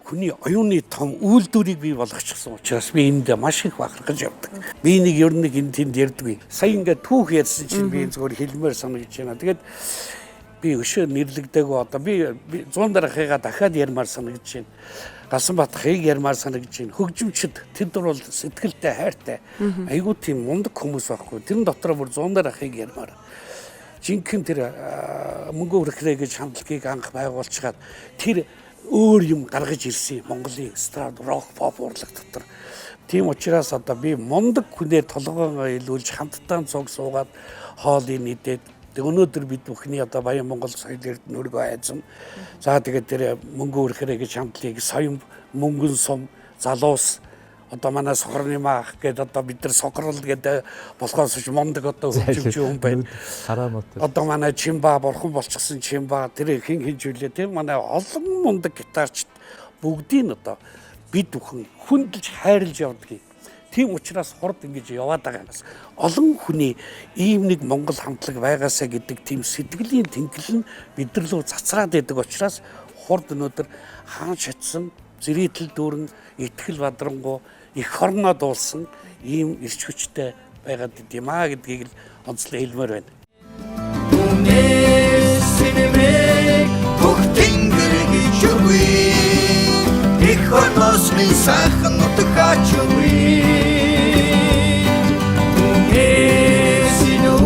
хүний оюуны том үйлдвэрийг бий болгочихсон учраас би энд маш их бахархаж явдаг. Би нэг ер нь энэ тэнд ярьдаггүй. Сая ингээд түүх ярьсан чинь би зүгээр хэлмээр санагдаж байна. Тэгээд би өшөө нэрлэгдээгүй одоо би 100 дарахыгаа дахиад ярмаар санагдаж байна. Галсанбаатархыг ярмаар санагдаж байна. Хөгжимчд тэд нар бол сэтгэлтэй хайртай. Айгуу тийм мундаг хүмүүс байхгүй. Тэрэн дотор бүр 100 дарахыг ярмаар. Жинхэнэ тэр мөнгө өрхрээ гэж хамтлагийг анх байгуулчихад тэр өөр юм гаргаж ирсэн Монголын эстрад рок pop урлаг дотор. Тийм учраас одоо би мундаг хүнээр толгоогоо илүүлж хамтдаа цуг суугаад хоолыг нийдээд өнөөдөр бид бүхний одоо Баян Монгол соёл эрдэнэ өргөө айзан. За тэгээд тэр мөнгө өрхрээ гэж хамтлагийг соён мөнгөн сум залуус одоо манай сохорны маах гэдэг одоо бид нар сохрол гэдэг болохоос ч мундаг одоо хөгжимч юм байна. Одоо манай Чимба бурхан болчихсон Чимба тэр хин хинжүүлээ тийм манай олон мундаг гитарчд бүгдийг одоо бид бүхэн хүндэлж хайрлж явдаг. Тийм учраас хурд ингэж яваад байгаа юм. Олон хүний ийм нэг Монгол хамтлаг байгаасаа гэдэг тийм сэтгэлийн тэнгэл нь бид нар рүү цацраад байдаг учраас хурд өнөөдөр хаан шатсан зэрэгтэл дүүрэн итгэл бадрангуу их хорноо дуулсан ийм ирч хүчтэй байгаад идэм аа гэдгийг л онцлог хэлмээр байна. Үнэсэнэмэг бүх тэнгэрийг юуи их хорноосны сайхан утгаач юуи Үнэсэнүү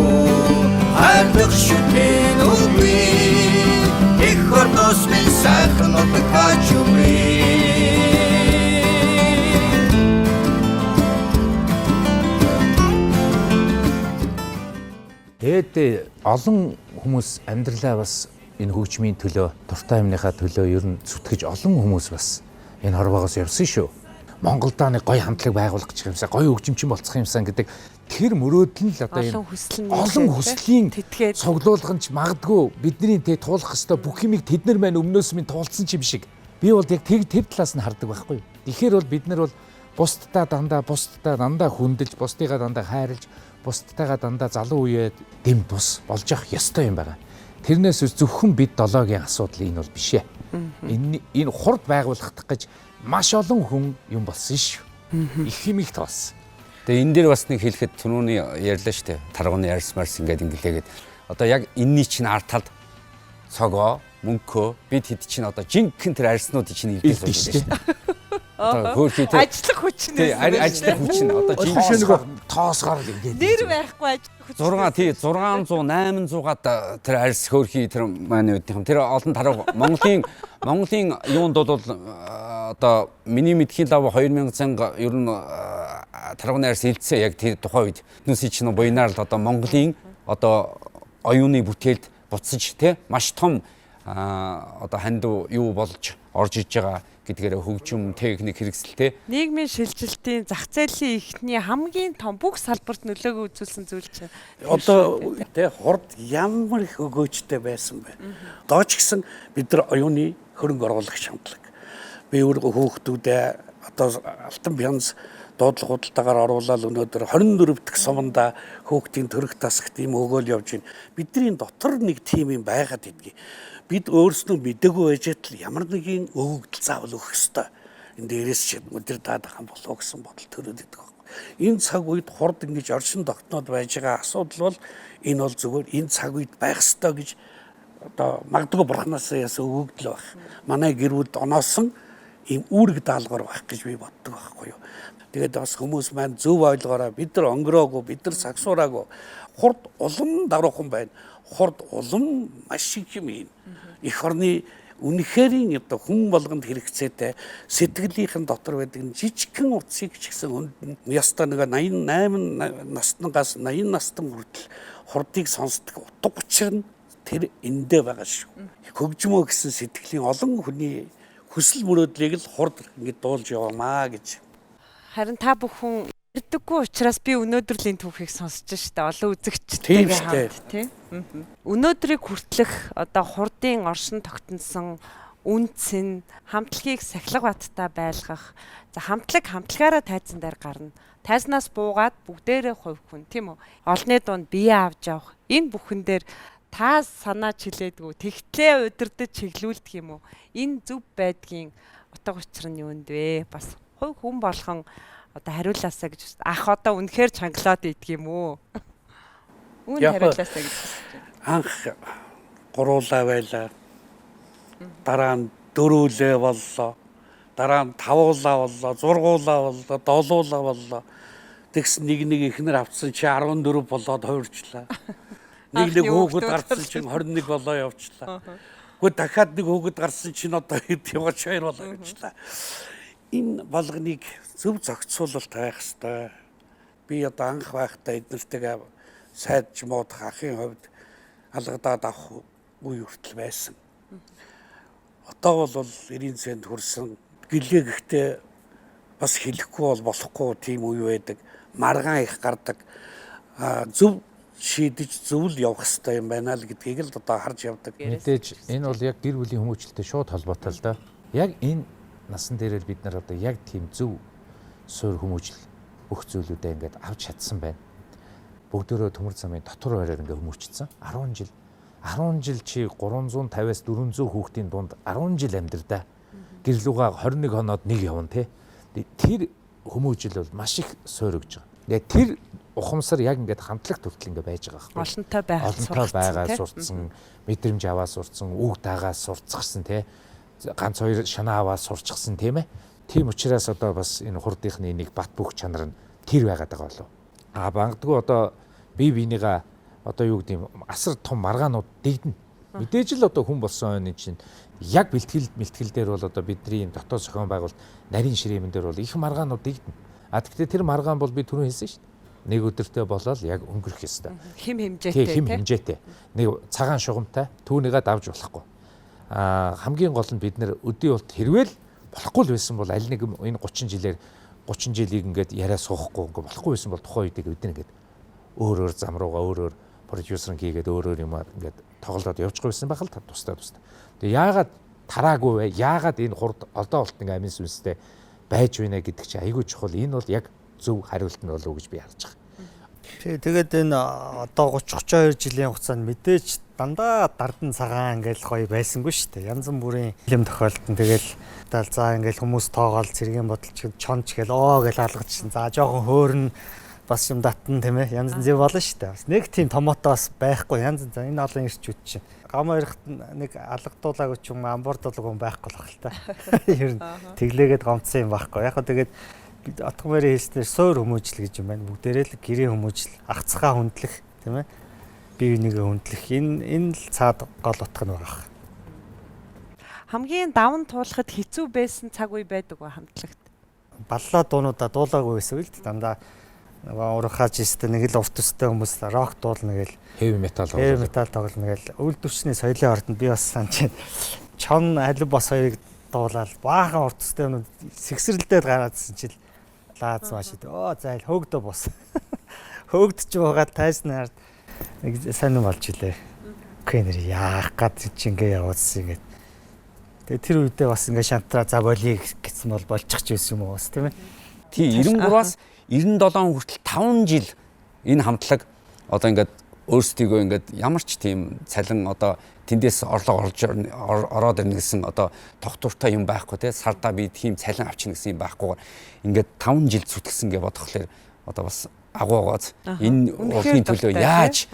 хайрлах шүтэн үгүй их хорноосны сайхан утгаач юуи Тэгээд олон хүмүүс амьдралаа бас энэ хөгжмийн төлөө, дуртай юмныхаа төлөө ер нь зүтгэж олон хүмүүс бас энэ хорвоогоос явсан шүү. Монголдоо нэг гоё хамтлаг байгуулах гэж юмсаа, гоё хөгжимчин болцох юмсан гэдэг тэр мөрөөдөл нь л одоо олон хүсэл нь олон хүслийн цуглуулган ч магадгүй бидний тэ туулах хэвээр бүх юмыг тэд нар маань өмнөөс минь туулсан ч юм шиг. Би бол яг тэр талаас нь хардаг байхгүй юу. Тэгэхээр бол бид нар бол бусдаа дандаа хүндэлж, бусдыгаа дандаа хайрлж, бусдтайгаа дандаа залуу үеэд дэм тус болж явах ёстой юм байна. Тэрнээс зөвхөн бид долоогийн асуудал энэ бол биш ээ. Энэ хурд байгуулах гэж маш олон хүн юм болсон шүү. Их юм их тоос. Тэгээ энэ дээр бас нэг хэлэхэд түрүүний ярьлаа шүү дээ. Таргууны ярьс марс ингээд ингэлээгээд одоо яг энэний чинь ард талд цогоо, мөнгөө бид хэд чинь одоо жинхэнэ тэр арьснуудыг чинь илдэж байна шүү дээ. Ажлах хүч нь. Ажлах хүч нь одоо жинхэнэ тоосгоор ингээд нэр байхгүй ажлах хүч. 800 800-аад тэр арьс хөөрхий тэр маань үүдийнх тэр олон тарга Монголын юунд бол одоо миний мэдхийн лав 2000 цанга ер нь таргууны арьс илдсэн яг тэр тухайн үед нүсий чинь буйнаар л одоо Монголын одоо оюуны бүтээлд буцаж те маш том одоо хандив юу болж орж иж байгаа гэдгээр хөгжим техник хэрэгсэлтэй нийгмийн шилжилтийн зах зээлийн эхний хамгийн том бүх салбарт нөлөөгөө үзүүлсэн зүйл чинь одоо тэ хурд ямар их өгөөжтэй байсан бэ. Одоо ч гэсэн бид нар оюуны хөрөнгө оруулагч хамтлаг. Би өөрөө хүүхдүүдээ одоо алтан бянз дуудлага худалдаагаар оруулаад өнөөдөр 24 дахь суманда хүүхдийн төрөх тасагт ийм өгөөл явж байна. Бидний дотор нэг тим юм байгаад идэгий. Бид өөрснөө мэдээгүй байж тал ямар нэгэн өгөгдөл заавал өгөх ёстой. Энэ дээрээс чи өдөр даадах юм болов гэсэн бодол төрөөд идэг байхгүй. Энэ цаг үед хурд ингэж оршин тогтноод байж байгаа асуудал бол энэ бол зүгээр энэ цаг үед байх ёстой гэж одоо магадгүй бурхнаас яасан өгөгдөл байх. Манай гэр бүлд оноосон ийм үүрэг даалгавар байх гэж би боддог байхгүй юу. Тэгээд бас хүмүүс маань зөв ойлгоорой. Бид нар өнгөрөөгүй, бид нар сагсуураагүй. Хурд улам даруухан байна. Хурд улам маш их юм ийн. Эх орны үнэхэрийн одоо хүн болгонд хэрэгцээтэй сэтгэлийнхэн дотор байдаг жижигхэн утсыг ч гэсэн ястаа нэг 88 наснаас 80 настан хүртэл хурдыг сонсдог утга учир нь тэр эндээ байгаа шүү. Хөгжмөө гэсэн сэтгэлийн олон хүний хүсэл мөрөөдлийг л хурд ингэ дуулж яваамаа гэж. Харин та бүхэн ярьдаггүй учраас би өнөөдрлийн түүхийг сонсож штэ олон үзэгчтэйгээ хамт тий. Өнөөдрийг хүртлэх одоо хурдын оршин тогтносон үнц нь хамтлагийг Сахилгабаттай байлгах. За хамтлагаараа тайзан дээр гарна. Тайзнаас буугаад бүгдээрээ хувь хүн тийм үү. Олны дунд бие авч явах. Энэ бүхэн дээр та санаа чилээдгүү тэгтлээ удирдах чиглүүлдэг юм уу? Энэ зөв байдгийн утга учир нь юунд вэ? Бас хувь хүн болгон одоо хариулаасаа гэж ах одоо үнэхээр чангалаад идэх юм уу? Үн хариулаасаа гэж. Анх гуруулаа байлаа. Дараа нь дөрүүлээ боллоо. Дараа нь тавуулаа боллоо, зургуулаа боллоо, долуулаа боллоо. Тэгс нэг ихнэр авцсан чи 14 болоод хуурчлаа. Нэг хөөгд гарсан чинь 21 болоо явчлаа. Гэхдээ дахиад нэг хөөгд гарсан чинь одоо хэд яваач 2 болоо явчлаа. Энэ болгоныг зөв зохицуулалт байх ёстой. Би одоо анх байхдаа эднэртэйгээ сайдж муудах ахын хувьд алгадаад авах үе хүртэл байсан. Одоо бол 90 цент хүрсэн. Гэлээ гэхдээ бас хэлэхгүй бол болохгүй тийм үе байдаг. Маргаан их гардаг. Зөв шийдэж зөвл явах хэрэгтэй юм байна л гэдгийг л одоо харж явдаг. Мэдээж энэ бол яг гэр бүлийн хүмүүжлэлтэй шууд холбоотой л да. Яг энэ насан дээрээ бид нар одоо яг тийм зөв суурь хүмүүжил бүх зүйлүүдээ ингээд авч чадсан байна. Бүгдөө төмөр замын дотор байраар ингээд хүмүүжчихсэн. 10 жил чи 350-аас 400 хүүхдийн дунд 10 жил амьдрдаа. Гэрлүүгээ 21 хоноод нэг явна те. Тэр хүмүүжил бол маш их суурь өгж байгаа. Тэр ухамсар яг ингээд хамтлаг төртөл ингээд байж байгаа байхгүй. Олонтой байгаад сурцсан, мэдрэмж аваад сурцсан, үг дагаа сурцсан те. Ганц хоёр шанаа аваад сурчсан тийм ээ. Тийм учраас одоо бас энэ хурдынхны нэг бат бөх чанар нь тэр байгаад байгаа болов. Бангадгүй одоо бие бинийгаа одоо юу гэдэг юм асар том маргаанууд дэгдэнэ. Мэдээж л одоо хүн болсон энэ чинь яг бэлтгэл дээр бол одоо бидний дотоод зохион байгуулалт нарийн ширээмэн дээр бол их маргаанууд дэгдэнэ. Гэхдээ тэр маргаан бол би түрүү хэлсэн шүү дээ. Нэг өдөртөө болоод яг өнгөрөх ёстой. Хим хэмжээтэй. Нэг цагаан шугамтай түүнийгээ давж болохгүй. Хамгийн гол нь бид нэр өдний болт хэрвэл болохгүй л байсан бол аль нэг энэ 30 жилийг ингээд яриа суухгүй ингээд болохгүй байсан бол тухайн үед бид ингээд өөр зам руугаа өөр продюсер хийгээд өөр юмар ингээд тоглоод явчихгүй байсан байх л тусдаа. Тэгээ яагаад тараагүй вэ? Яагаад энэ хурд одоо болт ингээд амин сүнстэй байж байна гэдэг чинь айгүй чухал. Энэ бол яг зөв хариулт нь болов уу гэж би харж байгаа. Тэгээд энэ одоо 30-32 жилийн хугацаанд мэдээж дандаа дардан цагаан ингээл гоё байсангүй шүү дээ. Янз бүрийн юм тохиолдсон. Тэгэл за ингээл хүмүүс тоогоол цэргийн бодолч чонч гэл гэж алгадчихсан. За жоохон хөөрн бас юм татна тийм ээ. Янз бүр болно шүү дээ. Бас нэг тийм томотоо бас байхгүй янз бүр энэ олон ирчүүд чинь. Гам хоёрт нэг алгадуулаагүй ч юм амбордуулаагүй байхгүй л баг л та. Ер нь тэглээгээд гомцсон юм байхгүй. Яг хөө тэгээд Атгамарын хэлснээр суур хүмүүжил гэж юм байна. Бүгдээрээ л гэрээ хүмүүжил, агцхаа хүндлэх тийм ээ. Бие бинийгээ хүндлэх энэ л цаад гол утга нь байгаа. Хамгийн даван туулахад хэцүү байсан цаг үе байдаг ба хамтлагт. Баллаа дуунуудаа дуулаагүй байсан үл дандаа урахаач өстө нэг л урт өстэй хүмүүс рок дуулна гээл heavy metal тоглоно гээл өвөл төвчний соёлын ордонд би бас санаж чон алив бас хоёрыг дуулаад баахан урт өстэй хүмүүс сэгсрэлдээд гараадсэн чил лаац маш идэв. Зайл хөөгдөө бос. Хөөгдөж байгаа тайснаар нэг сайн болж илээ. Кэнэр яах гад чи ингээ явуулсан ингээд. Тэгээ тэр үедээ бас ингээ шантраа за болийг гэсэн бол болчих ч байсан юм уу бас тийм ээ. Тий 93-аас 97 хүртэл 5 жил энэ хамтлаг одоо ингээд өөрсдийгөө ингээд ямар ч тийм цалин одоо тэндээс орлого ороод ирнэ гэсэн одоо тогтвортой юм байхгүй те сардаа би тийм цалин авчихна гэсэн юм байхгүйгээр ингээд 5 жил зүтгэсэн гэж бодохлоор одоо бас агуугооц энэ урлагийн төлөө яаж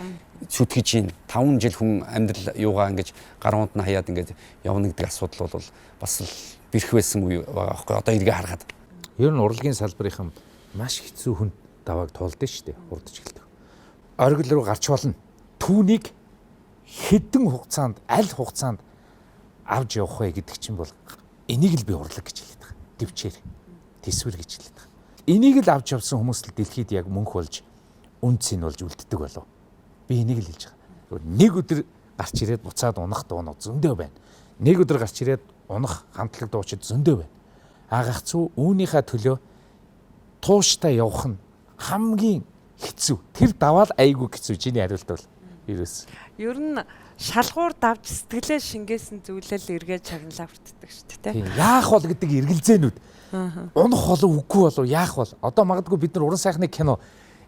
зүтгэж чинь 5 жил хүн амьдрал юугаа ингэж гаруунд нь хаяад ингэж явна гэдэг асуудал бол бас л бэрх байсан үе байгаа байхгүй одоо эргээ харахад ер нь урлагийн салбарын маш хэцүү хүн давааг туулдаг шүү дээ урдч гэлдэг. Оргил руу гарч болно. Түүнийг хэдэн хугацаанд аль хугацаанд авч явах вэ гэдэг чинь бол энийг л би урлаг гэж хэлээд байгаа. Дэвчээр тэсвэр гэж хэлээд байгаа. Энийг л авч явсан хүмүүс л дэлхийд яг мөнх болж үнцэн болж үлддэг болов. Би энийг л хэлж байгаа. Нэг өдөр гарч ирээд буцаад унах дуунууд зөндөө байна. Нэг өдөр гарч ирээд унах хамтлаг дуучид зөндөө байна. Агацгүй үүнийхээ төлөө тууштай явах нь хамгийн хэцүү. Тэр даваал айгүй хэцүү. Чиний хариулт бол ерөөс. Ер нь шалгуур давж сэтгэлээ шингээсэн зүйлэл эргээд чагналаа хүртдэг шүү дээ. Тийм. Яах бол гэдэг эргэлзээнүүд. Унах болов үгүй болов яах бол. Одоо магадгүй бид нар уран сайхны кино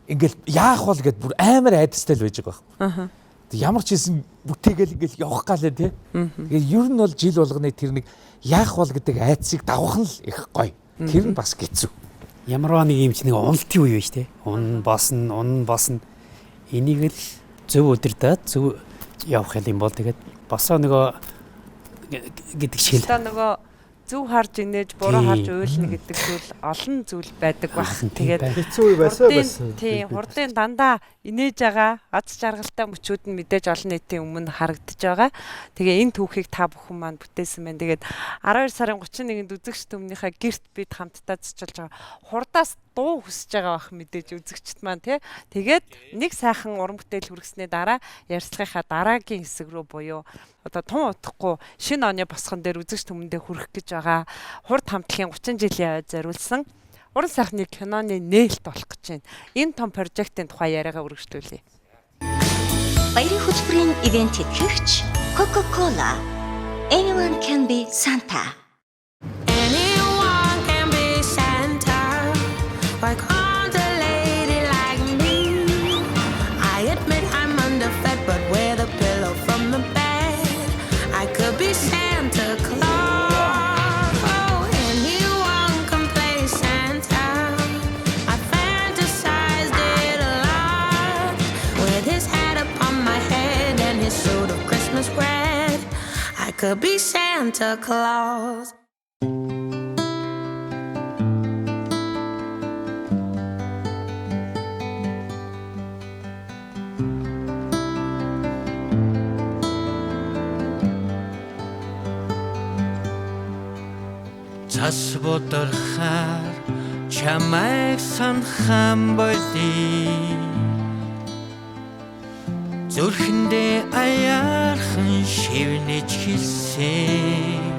ингээл яах бол гэд бүр амар айдастай л байж байгаа байхгүй. Ямар ч хэсэн бүтээгээл ингээл явах галаа тий. Тэгээ ер нь бол жил болгоны тэр нэг яах бол гэдэг айдсыг давах нь л их гоё. Тэр нь бас хэцүү. Ямар нэг юм чи нэг уналтын үе байж тий. Унн босно. Энийг л зөв өдөрдөө зөв явах юм бол тэгээд босоо нөгөө гэдэг шиг л. Одоо нөгөө зөв харж инээж буруу харж уйлна гэдэг зүйл олон зүйл байдаг баг. Тэгээд хэцүү үе байсан. Тийм, хурдын дандаа инээж байгаа аз жаргалтай мөчүүд нь мэдээж олон нийтийн өмнө харагдаж байгаа. Тэгээ энэ түүхийг та бүхэн маань бүтээсэн байна. Тэгээд 12 сарын 31-нд үзэгч төмнийхээ гэрт бид хамтдаа цэцэлж байгаа. Хурдаас дуу хүсэж байгаа бах мэдээж үзэгчд маань тий. Тэгээд нэг сайхан уран бүтээл хүргэснээ дараа ярьцлагынхаа дараагийн хэсэг рүү буюу одоо тун утахгүй шинэ оны босгон дээр үзэгч төмөндөө хүрэх гэж байгаа. Хурд хамтлагийн 30 жилийн ой зориулсан уран сайхны киноны нээлт болох гэж байна. Энэ том прожектын тухай яриагаа үргэлжлүүлье. Баярын хөтөлбөрийн ивент тэтгэгч Coca-Cola. Anyone can be Santa. Anyone can be Santa. Why can't a lady like me? I admit I'm underfed, but with a pillow from the bed, I could be Santa Claus. Oh, anyone can play Santa. I fantasized it a lot. With his hat upon my head and his suit of Christmas red, I could be Santa Claus. Цас бодорхаар чамайг санахам болий зүрхэндээ аяархан шивнэж хэлсэн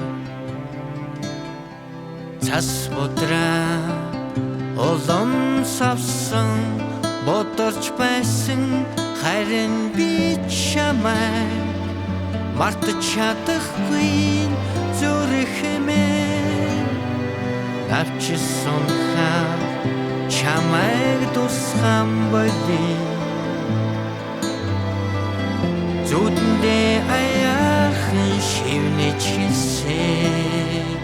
цас бодраа улам савсан бодорч байсан харин би чамай мартаж чадахгүй зүрхэмээ авчсан хаа чамайг тусгам болий зүдэндээ аяахан шивнэж хэлсэн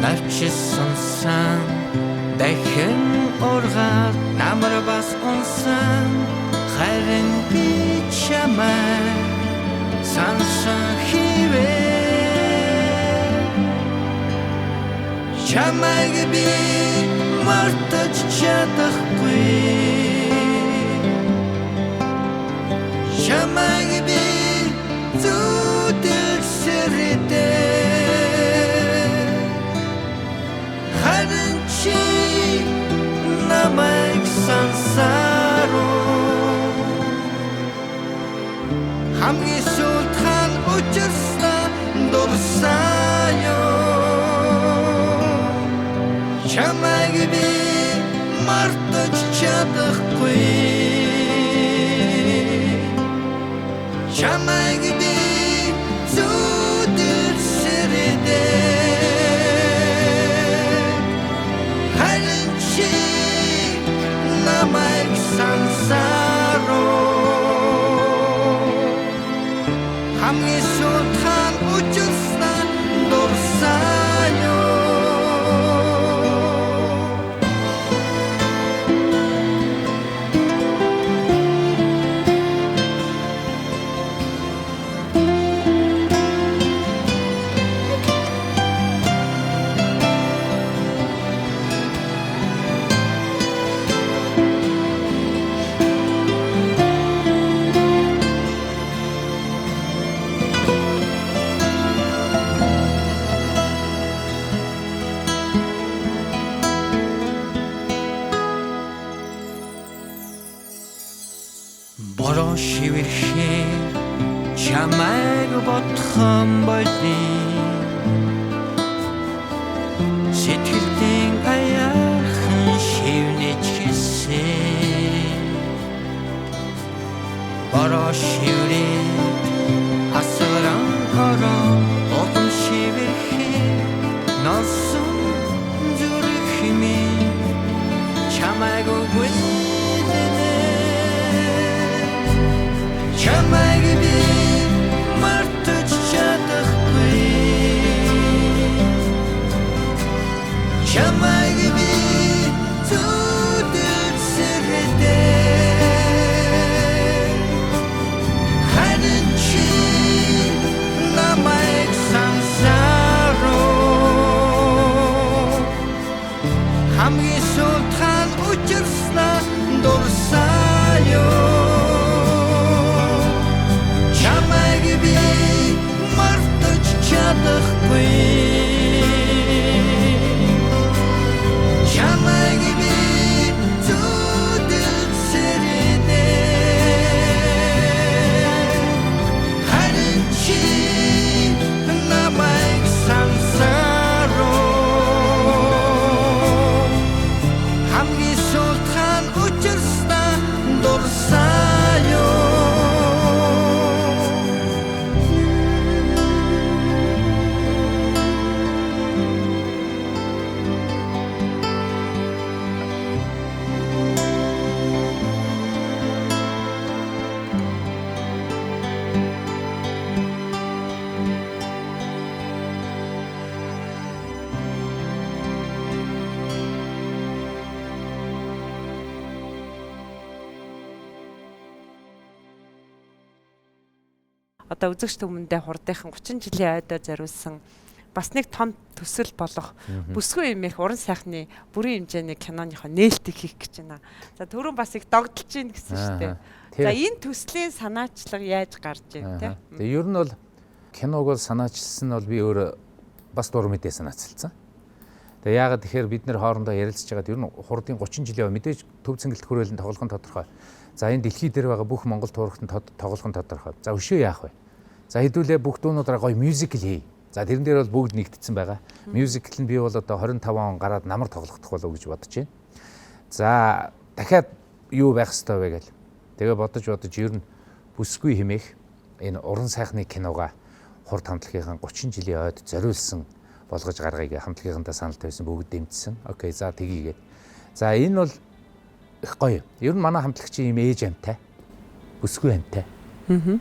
навчсан сан дахин ургаад намар бас унсан харин би чамай сансан хивээ чамайг би мартаж чадахгүй чамайг би зүдэл сэрдээ харин чи намайг сансаруу хамгийн сүүлхэн учирснаа дурсаяо чамайг би мартаж чадахгүй чамайг би зүдэл сэрдээ харин чи намайг сансаруу хамгийн сүүлхэн учирснаа дурсаяо бороо шивэрхээ чамайг бодхон болий сэтгэлдэн аяахан шивнэж хэлсэн бороо шиврээ асаран ороо одон шивэрхээ носон зүрхэмээ чамайг чамайг би мартаж чадахгүй чамайг би зүдэл сэрдээ харин чи намайг сансаруу хамгийн сүүлхэн учирснаа дурсаяо чамайг би мартаж чадахгүй чамайг би зүдэл сэрдээ харин чи намайг сансаруу хамгийн сүүлхэн учирснаа дурсаяо одоо үзэгч түмэндээ хурдынхан 30 жилийн ойдоо зориулсан бас нэг том төсөл болох бүсгүй юм их уран сайхны бүрийн хэмжээний киноныхоо нээлтийг хийх гэж байна. За түрүүн бас их догдолж гин гэсэн шүү дээ. За энэ төслийн санаачлага яаж гарч ийн те? Тэгээ ер нь бол киног бол санаачилсан нь бол би өөр бас дур мэдээ санаачилсан. Тэгээ яагаад тэгэхээр бид нэр хоорондоо ярилцж байгаад ер нь хурдын 30 жилийн мэдээж төв цэнгэлт хүрээлэн тоглох нь тодорхой. За энэ дэлхий дээр байгаа бүх монгол туурхтанд тоглох нь тодорхой. За өшөө яах вэ? За хэдүүлээ бүх дуунуудаараа гоё мюзикл хий. За тэрэн дээр бол бүгд нэгдсэн байгаа. Мюзикл нь би бол одоо 25 он гараад намар тоглохдох болов гэж бодож байна. За дахиад юу байх ёстой вэ гээл. Тэгээ бодож ер нь бүсгүй хэмээх энэ уран сайхны киногоо хурд хамтлагийн 30 жилийн ойд зориулсан болгож гаргая гэ хамтлагийнхантаа санал тавьсан бүгд дэмжсэн. Окей, за тгийгээд. За энэ бол их гоё. Ер нь манай хамтлагчийн юм ээж амтай. Бүсгүй амтай.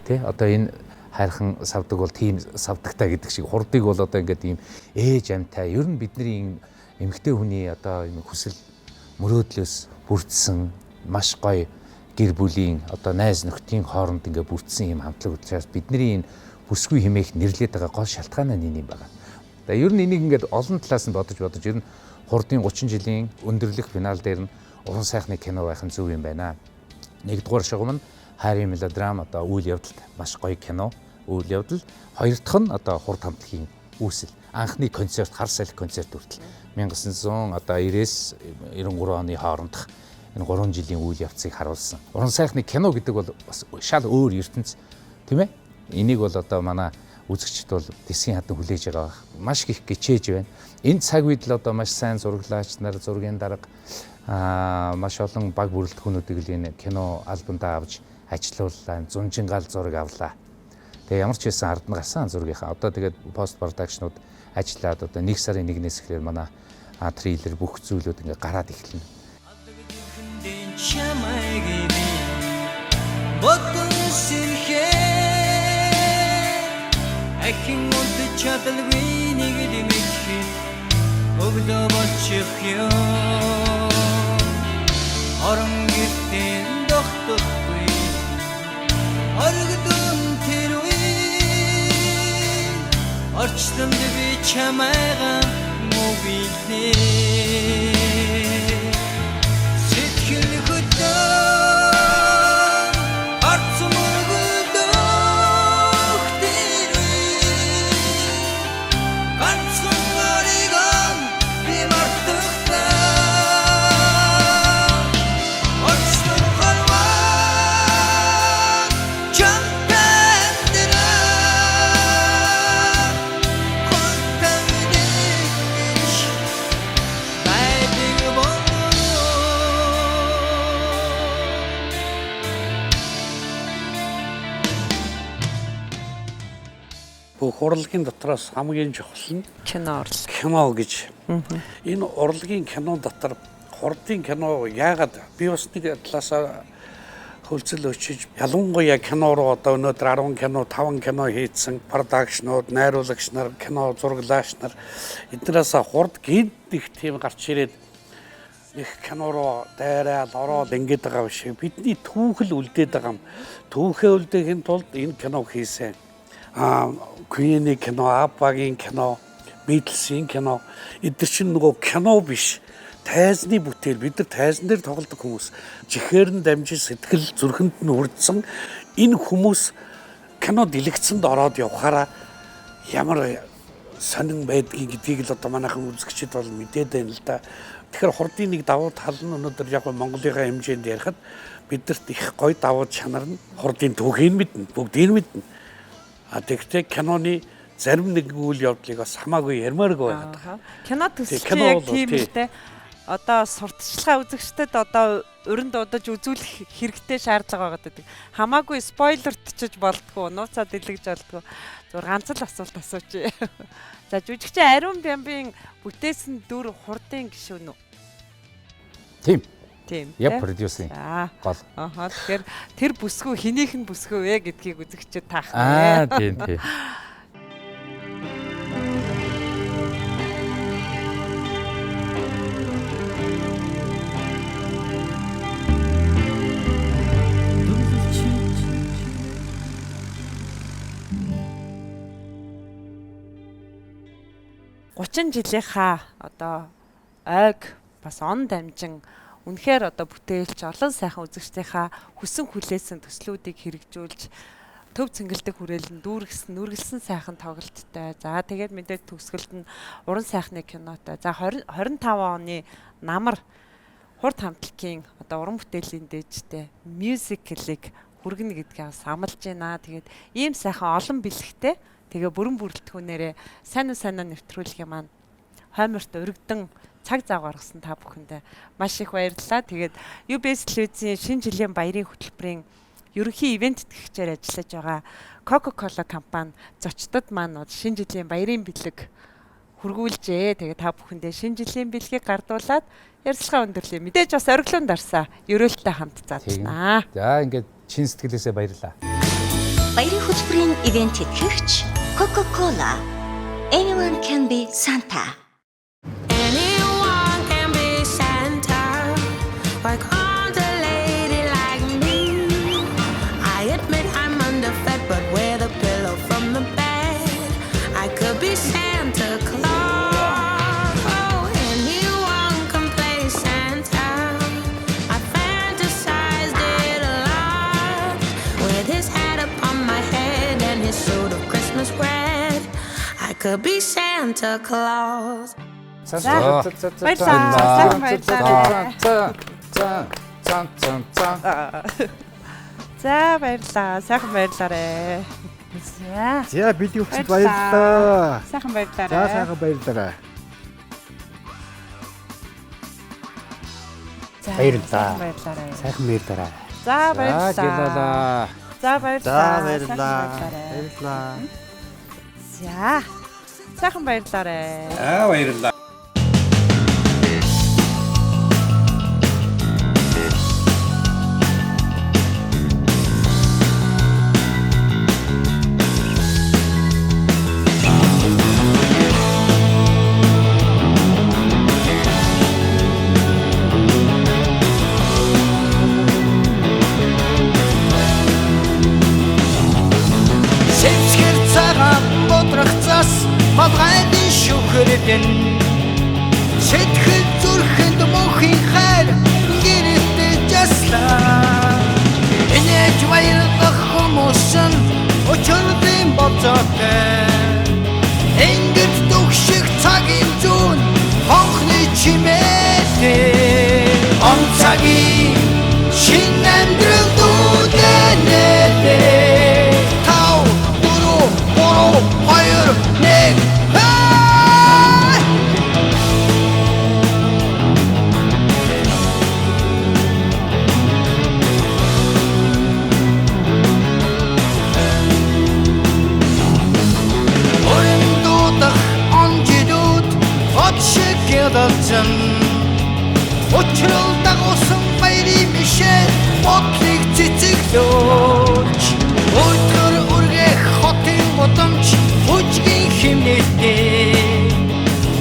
Тэ одоо энэ хайрхан савдаг бол тийм савдагтай гэдэг шиг хурдыг бол одоо ингээд ийм ээж амтай. Ер нь бидний эмэгтэй хүний одоо юм хүсэл мөрөөдлөөс бүрдсэн маш гоё гэр бүлийн одоо найз нөхдийн хооронд ингээд бүрдсэн юм хамтлаг учраас бидний энэ бүсгүй хэмээх нэрлээд байгаа гол шалтгаан нь энэ юм байна. Тэгээ ер нь энийг ингээд олон талаас нь бодож ер нь хурдын 30 жилийн өндөрлөх финал дээр нь уран сайхны кино байх нь зөв юм байна. Нэгдүгээр шугам нь хайрын мелодрам одоо үйл явдал маш гоё кино үйл явдал. Хоёр дахь нь одоо хурд хамтлагийн үүсэл. Анхны концерт хар салхи концерт хүртэл 1900 одоо 90-с 93 оны хоорондох энэ 3 жилийн үйл явцыг харуулсан. Уран сайхны кино гэдэг бол бас шал өөр ертөнц тийм ээ. Энийг бол одоо манай үзэгчд бол дэсгийн хатан хүлээж байгаа. Маш их гिचээж байна. Энэ цаг үед л одоо маш сайн зураглаач нар зургийн дарга маш олон баг бүрэлдэхүүнүүдийг л энэ кино альбомдаа авч ажиллауллаа. Зунжингаал зураг авлаа. Тэгээ ямар ч байсан ард нь гарсан зургийнхаа одоо тэгээд пост продакшнууд ажиллаад одоо 1 сарын 1-ээс эхлээр манай трейлер бүх зүйлүүд ингээ гараад эхэлнэ. Ахин унт чадалгүй нэг дэмэгч өгдөө болчих ёо орон гэртэн дохтохгүй оргидун тэр үе орчлон би чамайгаа мобилнэ сэтгэл хөдлөө урлагийн дотроос хамгийн чухал нь кино урлаг. Кино гэж. Энэ урлагийн кино дотор хурдын кино яагаад би бас нэг талаасаа хөлцөл өчиж ялангуяа кино руу одоо өнөөдөр 10 кино 5 кино хийцэн продакшнууд найруулагч нар кино зураглаач нар эднээс хурд гинт их тийм гарч ирээд их кино руу дайраад ороод ингэж байгаа биш. Бидний түүхэл үлдээд байгаа юм. Түүхээ үлдээхийн тулд энэ кино хийсэн. Queen-ийн кино, Abba-гийн кино, Beatles-ийн кино эдгээр чинь нөгөө кино биш. Тайзны бүтээл бид нар тайзан дээр тоглодог хүмүүс. Жихээр нь дамжиж сэтгэл зүрхэнд нь хүрдсэн энэ хүмүүс кино дэлгэцэнд ороод явхаараа ямар сонин байдгийг гэдгийг л одоо манайхан үзэгчид бол мэдээд байна л да. Тэгэхээр хурдын нэг давуу тал нь өнөөдөр яг Монголынхаа хэмжээнд ярихад бидэрт их гоё давуу чанар нь хурдын түүхийг мэднэ, бүгдийг мэднэ. Тэгтээ киноны зарим нэг үйл явдлыг бас хамаагүй ярмааргүй байдаг. Кино төсөлч яг тийм л дээ. Одоо сурталчилгаа үзэгчдэд одоо уран дуудаж үзүүлэх хэрэгтэй шаардлага байгаа гэдэг. Хамаагүй спойлертчиж болдгоо, нууцаа дэлгэж болдгоо. Зур ганц л асуулт асууч. За жүжигчин Ариун Бямбын бүтээсэн дүр хурдын гишүүн үү? Тийм. Тийм. Яг продюсер. Гол. Тэгэхээр тэр бүсгүй хинийх нь бүсгүй вэ гэдгийг үзэгчид таах нэ. Тийм. жилийнхаа одоо ойг бас он дамжин үнэхээр одоо бүтээлч олон сайхан үзэгчдийнхаа хүсэн хүлээсэн төслүүдийг хэрэгжүүлж төв цэнгэлдэг хүрээлэн нүргэлсэн сайхан тоглолттой. За тэгээд мэдээд төгсгөлд нь уран сайхны кинотой. За 25 оны намар хурд хамтлагийн одоо уран бүтээлийн дээжтэй мюзиклийг хүргэнэ гэдгээ бас амлаж байна. Тэгээд ийм сайхан олон бэлэгтэй Тэгээ бүрэн бүрэлдэхүүнээрээ сайн нэвтрүүлгийн маань хойморт өргөдөн цаг зав гаргасан та бүхэндээ маш их баярлалаа. Тэгээд UBS телевизийн шинэ жилийн баярын хөтөлбөрийн ерөнхий ивент тэтгэгчээр ажиллаж байгаа Coca-Cola компани зочдод маань шинэ жилийн баярын бэлэг хүргүүлжээ. Тэгээд та бүхэндээ шинэ жилийн бэлгийг гардуулаад ярилцлага өндөрлөе. Мэдээж бас ориглоонд орсон ерөөлтөй хамт задлаа. За ингээд чин сэтгэлээсээ баярлалаа. Баярын хөтөлбөрийн ивент тэтгэгч Coca-Cola. Anyone can be Santa. Anyone can be Santa. Why can't a lady like me? I admit I'm underfed, but with a pillow from the bed, I could be Santa Claus. Oh, anyone can play Santa. I fantasized it a lot. With his hat upon my head and his suit of Christmas red, I could be Santa Claus. За баярлалаа. Сайхан баярлалаа. За бидний хүчтэй баярлалаа. Сайхан баярлалаа. За сайхан баярлалаа. Баярлалаа. Сайхан баярлалаа. За баярлалаа. За баярлалаа. Баярлалаа. За сайхан баярлалаа. Баярлалаа. Сэмсгэр цагаан бодрох цас Малгайны шүхрэлэн Сэтгэл зүрхэнд мөнхийн хайр Гэрэлтэй жаслаа Энэж баярлах хүмүүс нь Өчөрдөн болцоотой Ингээд дөгших цагийн зүүн Хонхны чимээтэй Он цагийн шин амьдрал дүүдэнэлээ Hayır, ne? Oyundudах онжидууд Отшиг ядалцан Учрал дагуусан баярын мишэл Бодлыг цэцэглөөч Өдөр үргэх хотын бодомч Хүчгийн химнэлтэй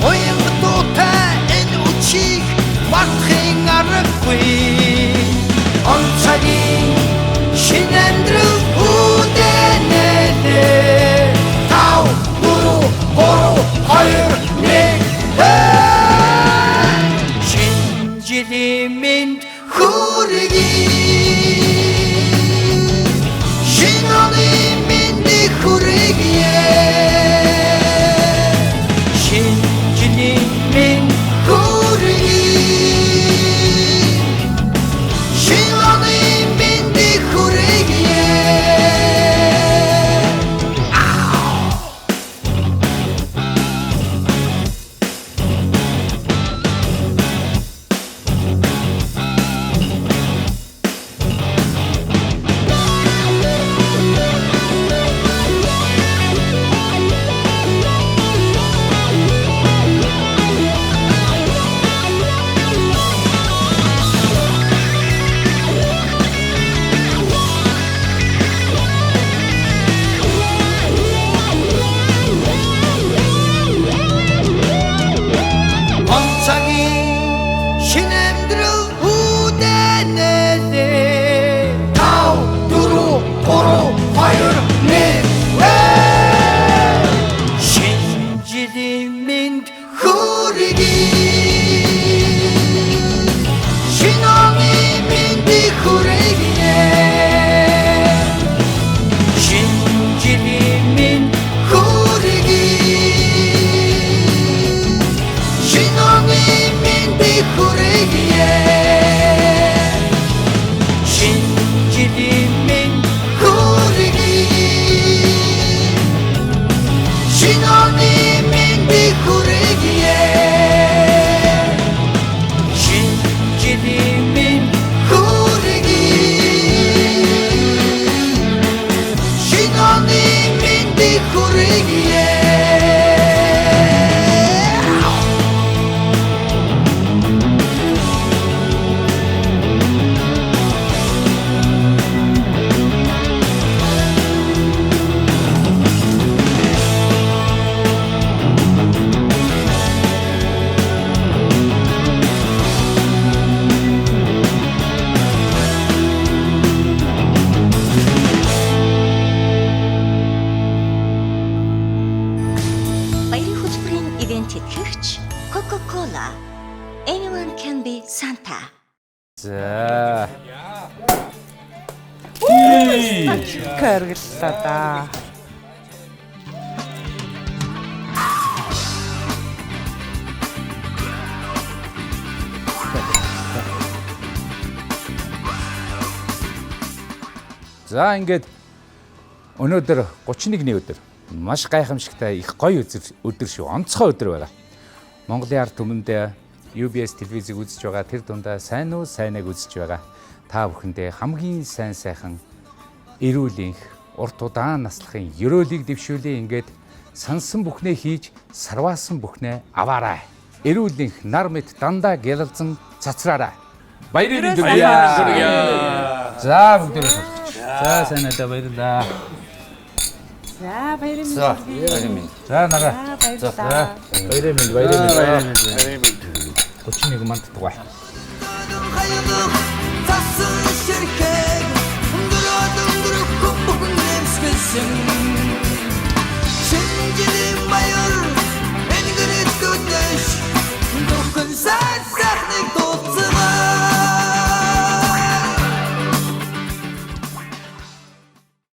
Уянга дуутай энэ үчиг Мартахын аргагүй Он цагийн шинэ амьдрал хүдэнэлээ Тав, гуру, хору, хоёр, нэг Шинэ жилийн минь хүргэе Шинэ оны минь хүргэе Anyone can be Santa. За. Кэргэлээ да. За ингээд өнөөдөр 31-ний өдөр маш гайхамшигтай их гоё өдөр шүү. Онцгой өдөр байна. Монголын ард түмэнд UBS телевизийг үзэж байгаа тэр дундаа сайн уу сайныг үзэж байгаа та бүхэндээ хамгийн сайн сайхан эрүүл энх урт удаан наслахын ёроолыг дэвшүүлээ. Ингээд сансан бүхнээ хийж сарваасан бүхнээ аваарай. Эрүүл энх нар мэд дандаа гялалзан цацраарай. Баярын хүргье. За бүгдээрээ за сайнадаа баярлаа. За баярын За баярын. За нага. За баярын. 31 манд тугай. Зассан ширхэг өнгөрөөд өнгөрөхгүй бүхэн нэмсгэлсэн